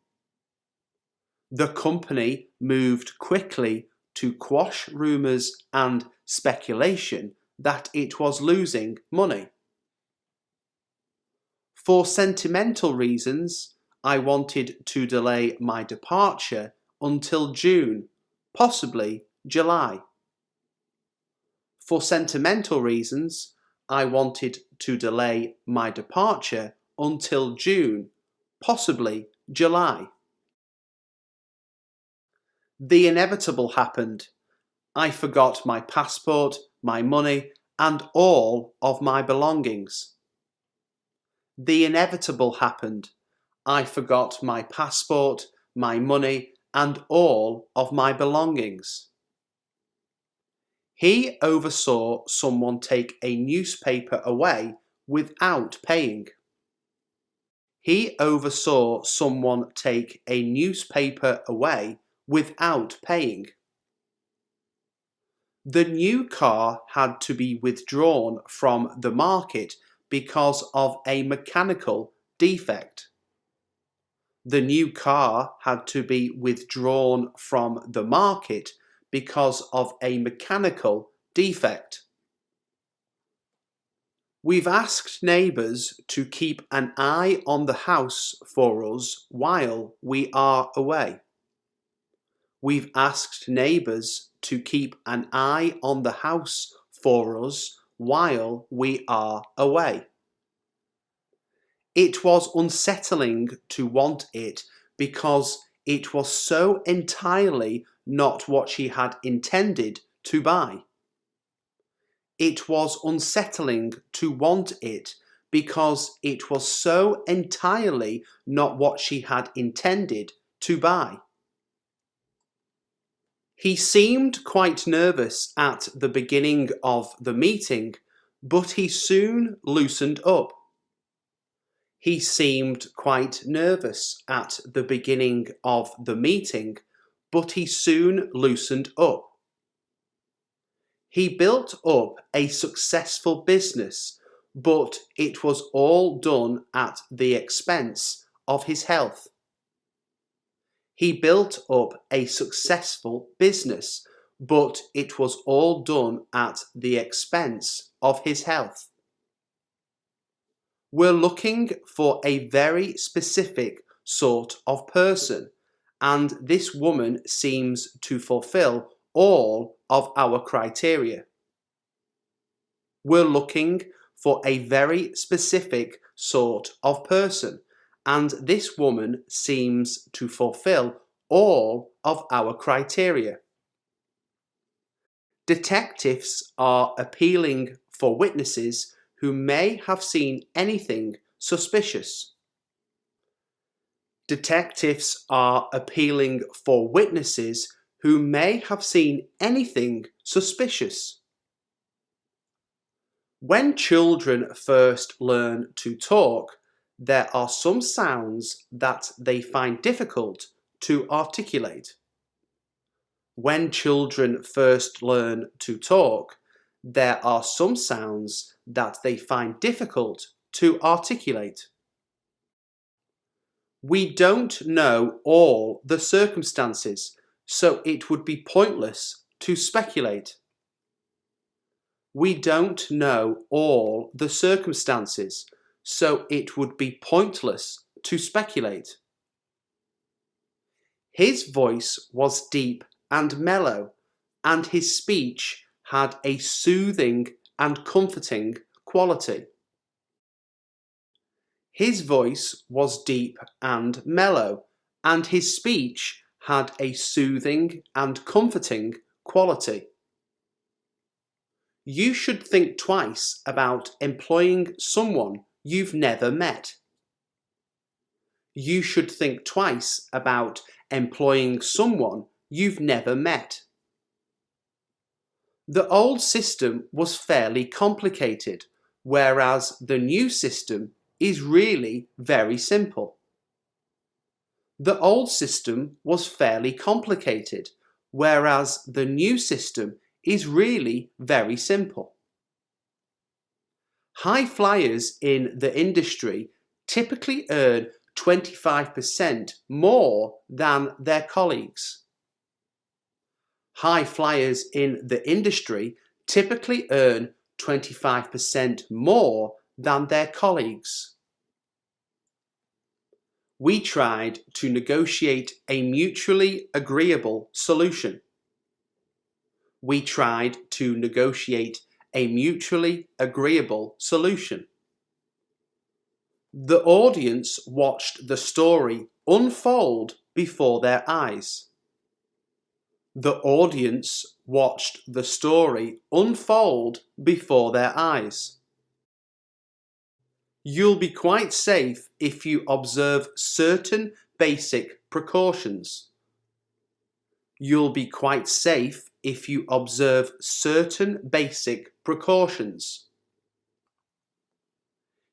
The company moved quickly to quash rumours and speculation that it was losing money. For sentimental reasons, I wanted to delay my departure until June, possibly July. For sentimental reasons, I wanted to delay my departure until June, possibly July. The inevitable happened. I forgot my passport, my money, and all of my belongings. The inevitable happened. I forgot my passport, my money, and all of my belongings. He oversaw someone take a newspaper away without paying. He oversaw someone take a newspaper away without paying. The new car had to be withdrawn from the market because of a mechanical defect. The new car had to be withdrawn from the market because of a mechanical defect. We've asked neighbours to keep an eye on the house for us while we are away. We've asked neighbours to keep an eye on the house for us while we are away. It was unsettling to want it because it was so entirely not what she had intended to buy. It was unsettling to want it because it was so entirely not what she had intended to buy. He seemed quite nervous at the beginning of the meeting, but he soon loosened up. He seemed quite nervous at the beginning of the meeting, but he soon loosened up. He built up a successful business, but it was all done at the expense of his health. He built up a successful business, but it was all done at the expense of his health. We're looking for a very specific sort of person, and this woman seems to fulfill all of our criteria. We're looking for a very specific sort of person, and this woman seems to fulfill all of our criteria. Detectives are appealing for witnesses who may have seen anything suspicious. Detectives are appealing for witnesses who may have seen anything suspicious. When children first learn to talk, there are some sounds that they find difficult to articulate. When children first learn to talk, there are some sounds that they find difficult to articulate. We don't know all the circumstances, so it would be pointless to speculate. We don't know all the circumstances, so it would be pointless to speculate. His voice was deep and mellow, and his speech had a soothing and comforting quality. His voice was deep and mellow, and his speech had a soothing and comforting quality. You should think twice about employing someone you've never met. You should think twice about employing someone you've never met. The old system was fairly complicated, whereas the new system is really very simple. The old system was fairly complicated, whereas the new system is really very simple. High flyers in the industry typically earn 25% more than their colleagues. High flyers in the industry typically earn 25% more than their colleagues. We tried to negotiate a mutually agreeable solution. We tried to negotiate a mutually agreeable solution. The audience watched the story unfold before their eyes. The audience watched the story unfold before their eyes. You'll be quite safe if you observe certain basic precautions. You'll be quite safe if you observe certain basic precautions.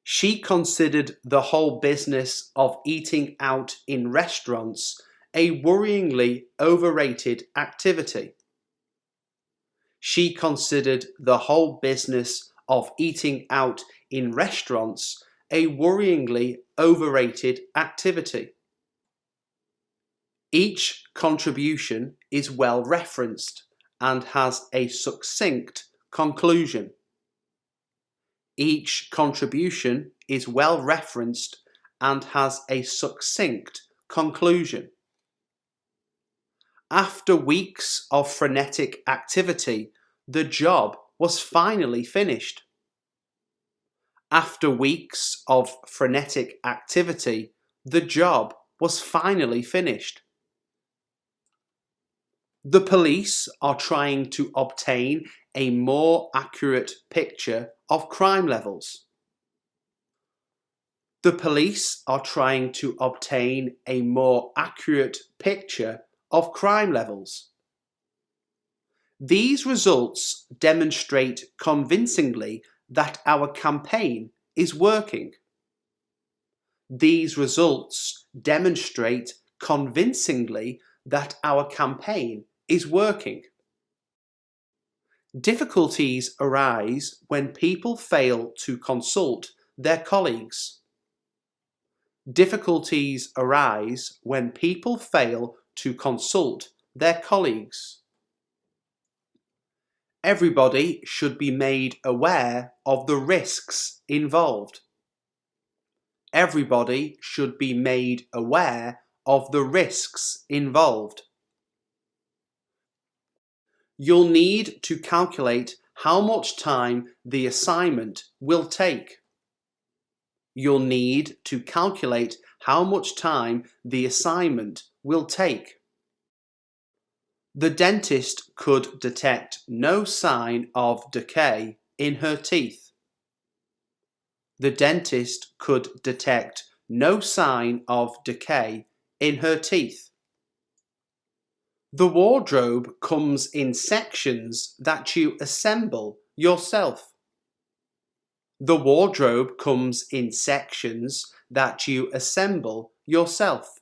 She considered the whole business of eating out in restaurants a worryingly overrated activity. She considered the whole business of eating out in restaurants a worryingly overrated activity. Each contribution is well referenced and has a succinct conclusion. Each contribution is well referenced and has a succinct conclusion. After weeks of frenetic activity, the job was finally finished. After weeks of frenetic activity, the job was finally finished. The police are trying to obtain a more accurate picture of crime levels. The police are trying to obtain a more accurate picture of crime levels. These results demonstrate convincingly that our campaign is working. These results demonstrate convincingly that our campaign is working. Difficulties arise when people fail to consult their colleagues. Difficulties arise when people fail to consult their colleagues. Everybody should be made aware of the risks involved. Everybody should be made aware of the risks involved. You'll need to calculate how much time the assignment will take. You'll need to calculate how much time the assignment will take. The dentist could detect no sign of decay in her teeth. The dentist could detect no sign of decay in her teeth. The wardrobe comes in sections that you assemble yourself. The wardrobe comes in sections that you assemble yourself.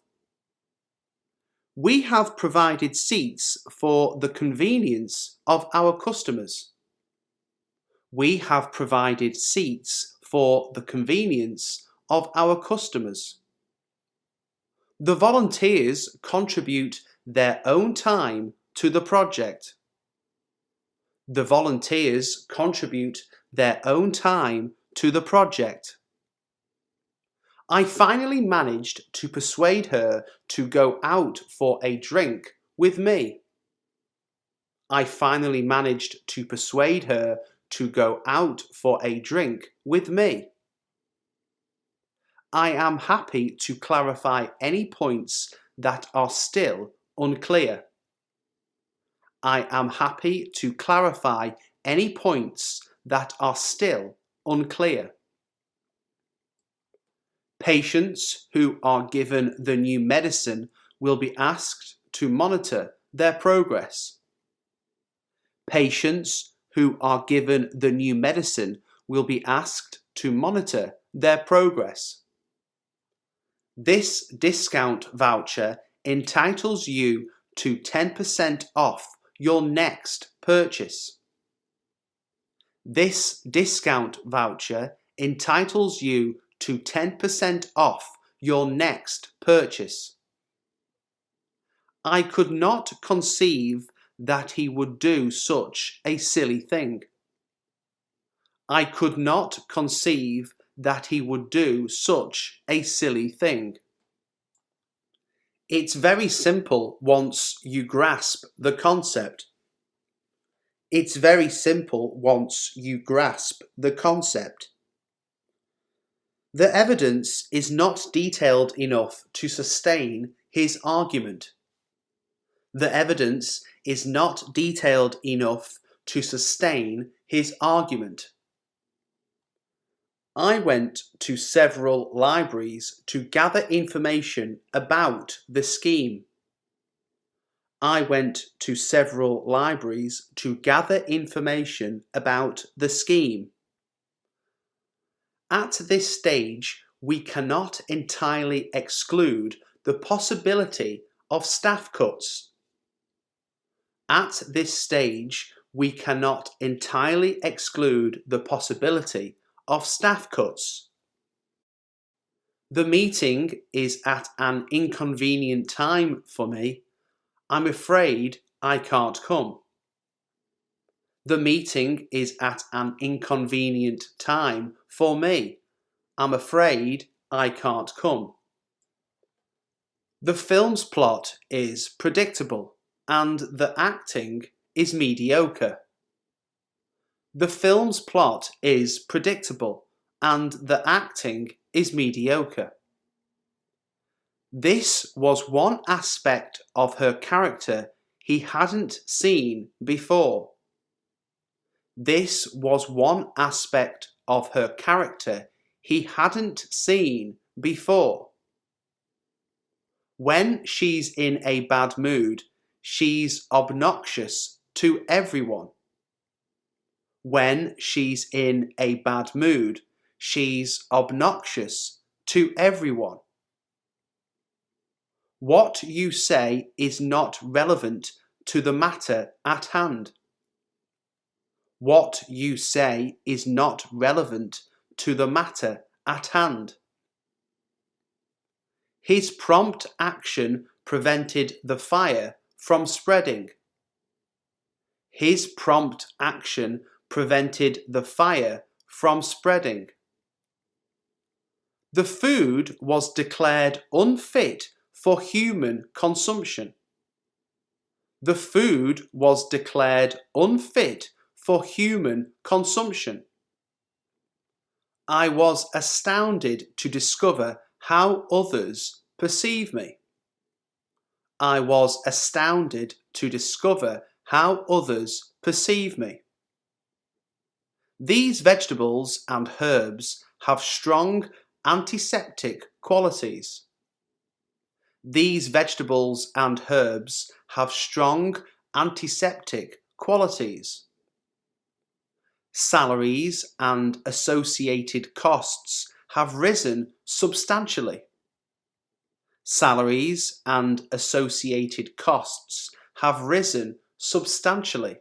We have provided seats for the convenience of our customers. We have provided seats for the convenience of our customers. The volunteers contribute their own time to the project. The volunteers contribute their own time to the project. I finally managed to persuade her to go out for a drink with me. I finally managed to persuade her to go out for a drink with me. I am happy to clarify any points that are still unclear. I am happy to clarify any points that are still unclear. Patients who are given the new medicine will be asked to monitor their progress. Patients who are given the new medicine will be asked to monitor their progress. This discount voucher entitles you to 10% off your next purchase. This discount voucher entitles you to 10% off your next purchase. I could not conceive that he would do such a silly thing. I could not conceive that he would do such a silly thing. It's very simple once you grasp the concept. It's very simple once you grasp the concept. The evidence is not detailed enough to sustain his argument. The evidence is not detailed enough to sustain his argument. I went to several libraries to gather information about the scheme. I went to several libraries to gather information about the scheme. At this stage, we cannot entirely exclude the possibility of staff cuts. At this stage, we cannot entirely exclude the possibility of staff cuts. The meeting is at an inconvenient time for me. I'm afraid I can't come. The meeting is at an inconvenient time for me. I'm afraid I can't come. The film's plot is predictable and the acting is mediocre. The film's plot is predictable and the acting is mediocre. This was one aspect of her character he hadn't seen before. This was one aspect of her character he hadn't seen before. When she's in a bad mood, she's obnoxious to everyone. When she's in a bad mood, she's obnoxious to everyone. What you say is not relevant to the matter at hand. What you say is not relevant to the matter at hand. His prompt action prevented the fire from spreading. His prompt action prevented the fire from spreading. The food was declared unfit for human consumption. The food was declared unfit for human consumption. I was astounded to discover how others perceive me. I was astounded to discover how others perceive me. These vegetables and herbs have strong antiseptic qualities. These vegetables and herbs have strong antiseptic qualities. Salaries and associated costs have risen substantially. Salaries and associated costs have risen substantially.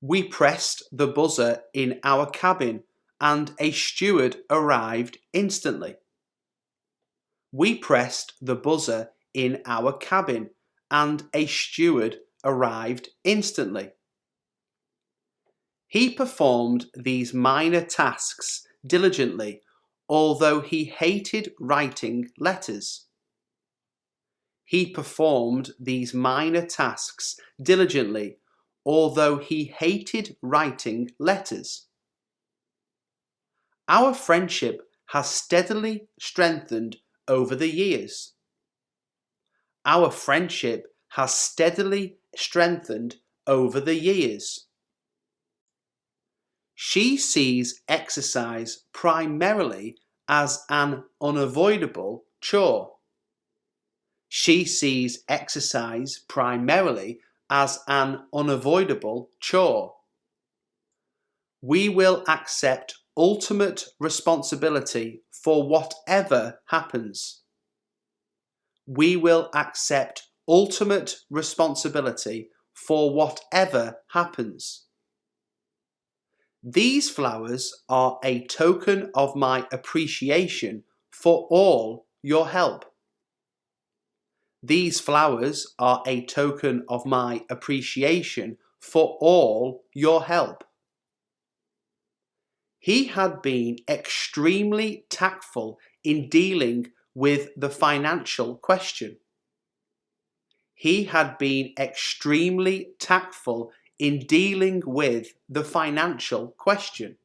We pressed the buzzer in our cabin and a steward arrived instantly. We pressed the buzzer in our cabin and a steward arrived instantly. He performed these minor tasks diligently, although he hated writing letters. He performed these minor tasks diligently, although he hated writing letters. Our friendship has steadily strengthened over the years. Our friendship has steadily strengthened over the years. She sees exercise primarily as an unavoidable chore. She sees exercise primarily as an unavoidable chore. We will accept ultimate responsibility for whatever happens. We will accept ultimate responsibility for whatever happens. These flowers are a token of my appreciation for all your help. These flowers are a token of my appreciation for all your help. He had been extremely tactful in dealing with the financial question. He had been extremely tactful in dealing with the financial question.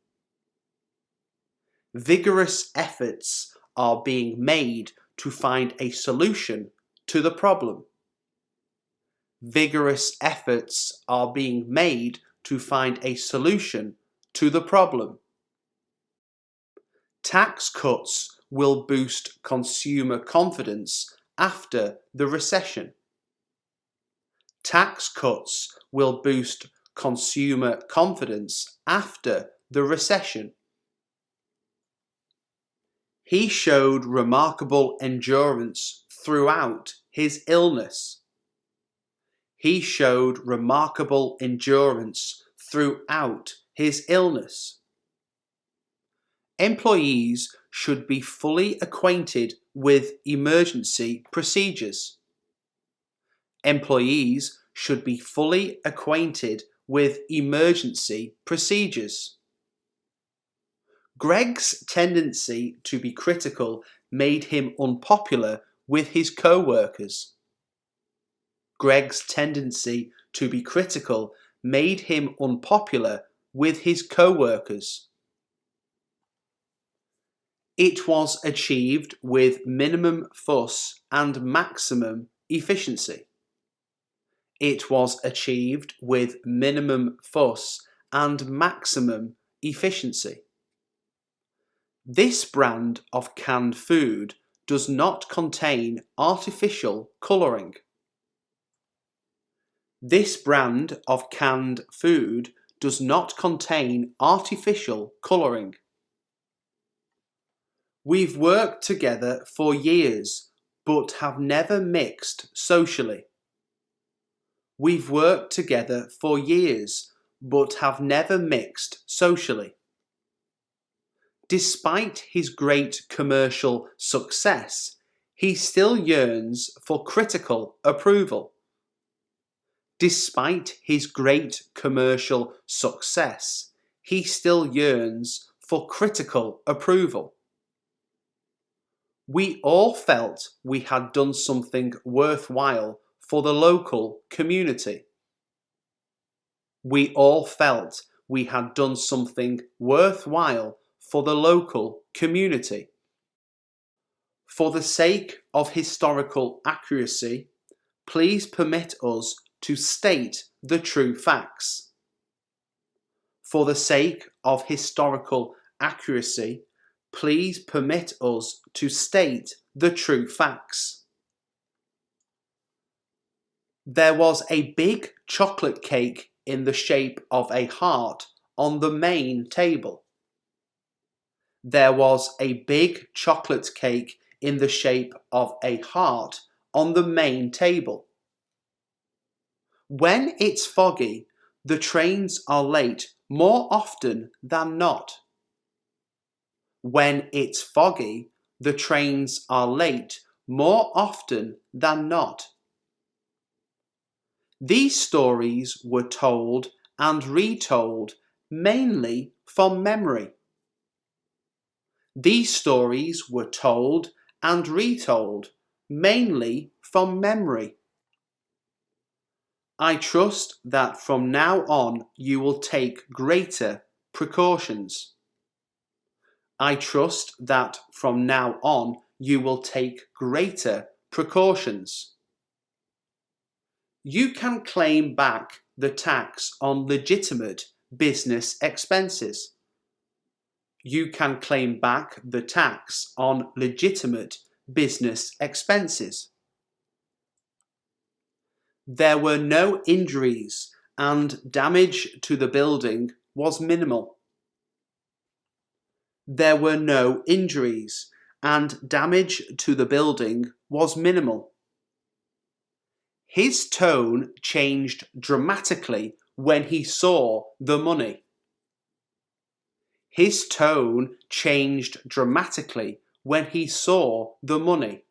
Vigorous efforts are being made to find a solution to the problem. Vigorous efforts are being made to find a solution to the problem. Tax cuts will boost consumer confidence after the recession. Tax cuts will boost consumer confidence after the recession. He showed remarkable endurance throughout his illness. He showed remarkable endurance throughout his illness. Employees should be fully acquainted with emergency procedures. Employees should be fully acquainted with emergency procedures. Greg's tendency to be critical made him unpopular with his co-workers. Greg's tendency to be critical made him unpopular with his co-workers. It was achieved with minimum fuss and maximum efficiency. It was achieved with minimum fuss and maximum efficiency. This brand of canned food does not contain artificial colouring. This brand of canned food does not contain artificial colouring. We've worked together for years, but have never mixed socially. We've worked together for years, but have never mixed socially. Despite his great commercial success, he still yearns for critical approval. Despite his great commercial success, he still yearns for critical approval. We all felt we had done something worthwhile for the local community. We all felt we had done something worthwhile for the local community. For the sake of historical accuracy, please permit us to state the true facts. For the sake of historical accuracy, please permit us to state the true facts. There was a big chocolate cake in the shape of a heart on the main table. There was a big chocolate cake in the shape of a heart on the main table. When it's foggy, the trains are late more often than not. When it's foggy, the trains are late more often than not. These stories were told and retold mainly from memory. These stories were told and retold mainly from memory. I trust that from now on you will take greater precautions. I trust that from now on you will take greater precautions. You can claim back the tax on legitimate business expenses. You can claim back the tax on legitimate business expenses. There were no injuries and damage to the building was minimal. There were no injuries and damage to the building was minimal. His tone changed dramatically when he saw the money. His tone changed dramatically when he saw the money.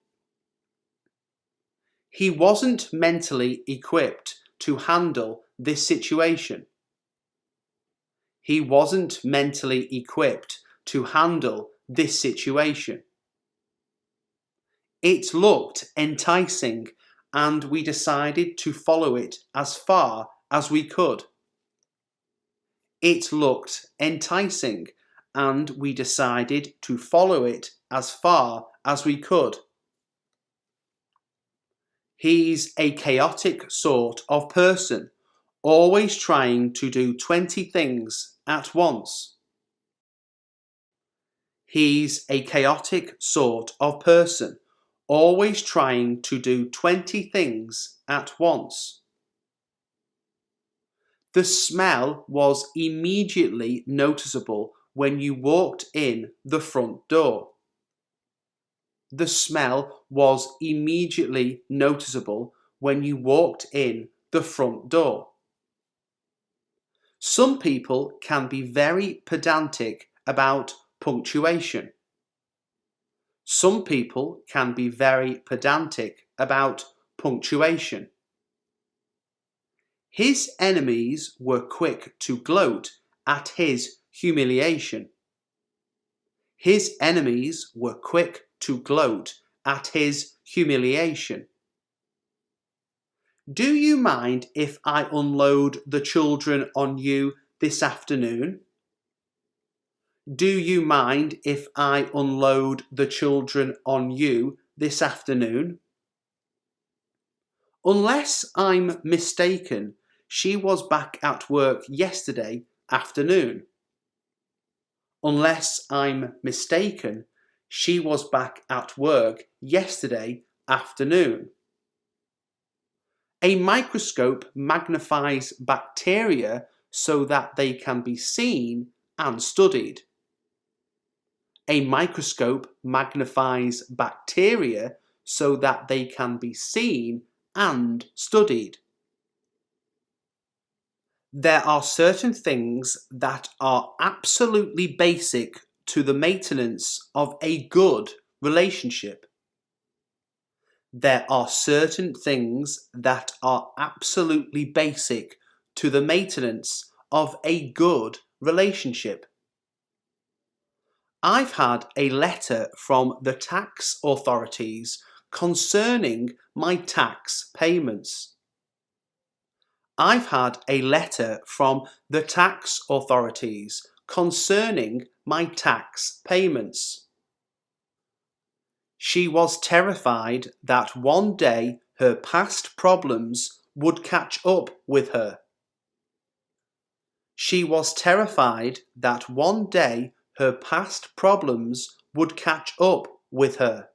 He wasn't mentally equipped to handle this situation. He wasn't mentally equipped to handle this situation. It looked enticing, and we decided to follow it as far as we could. It looked enticing, and we decided to follow it as far as we could. He's a chaotic sort of person, always trying to do 20 things at once. He's a chaotic sort of person, always trying to do 20 things at once. The smell was immediately noticeable when you walked in the front door. The smell was immediately noticeable when you walked in the front door. Some people can be very pedantic about punctuation. Some people can be very pedantic about punctuation. His enemies were quick to gloat at his humiliation. His enemies were quick to gloat at his humiliation. Do you mind if I unload the children on you this afternoon? Do you mind if I unload the children on you this afternoon? Unless I'm mistaken, she was back at work yesterday afternoon. Unless I'm mistaken, she was back at work yesterday afternoon. A microscope magnifies bacteria so that they can be seen and studied. A microscope magnifies bacteria so that they can be seen and studied. There are certain things that are absolutely basic to the maintenance of a good relationship. There are certain things that are absolutely basic to the maintenance of a good relationship. I've had a letter from the tax authorities concerning my tax payments. I've had a letter from the tax authorities concerning my tax payments. She was terrified that one day her past problems would catch up with her. She was terrified that one day her past problems would catch up with her.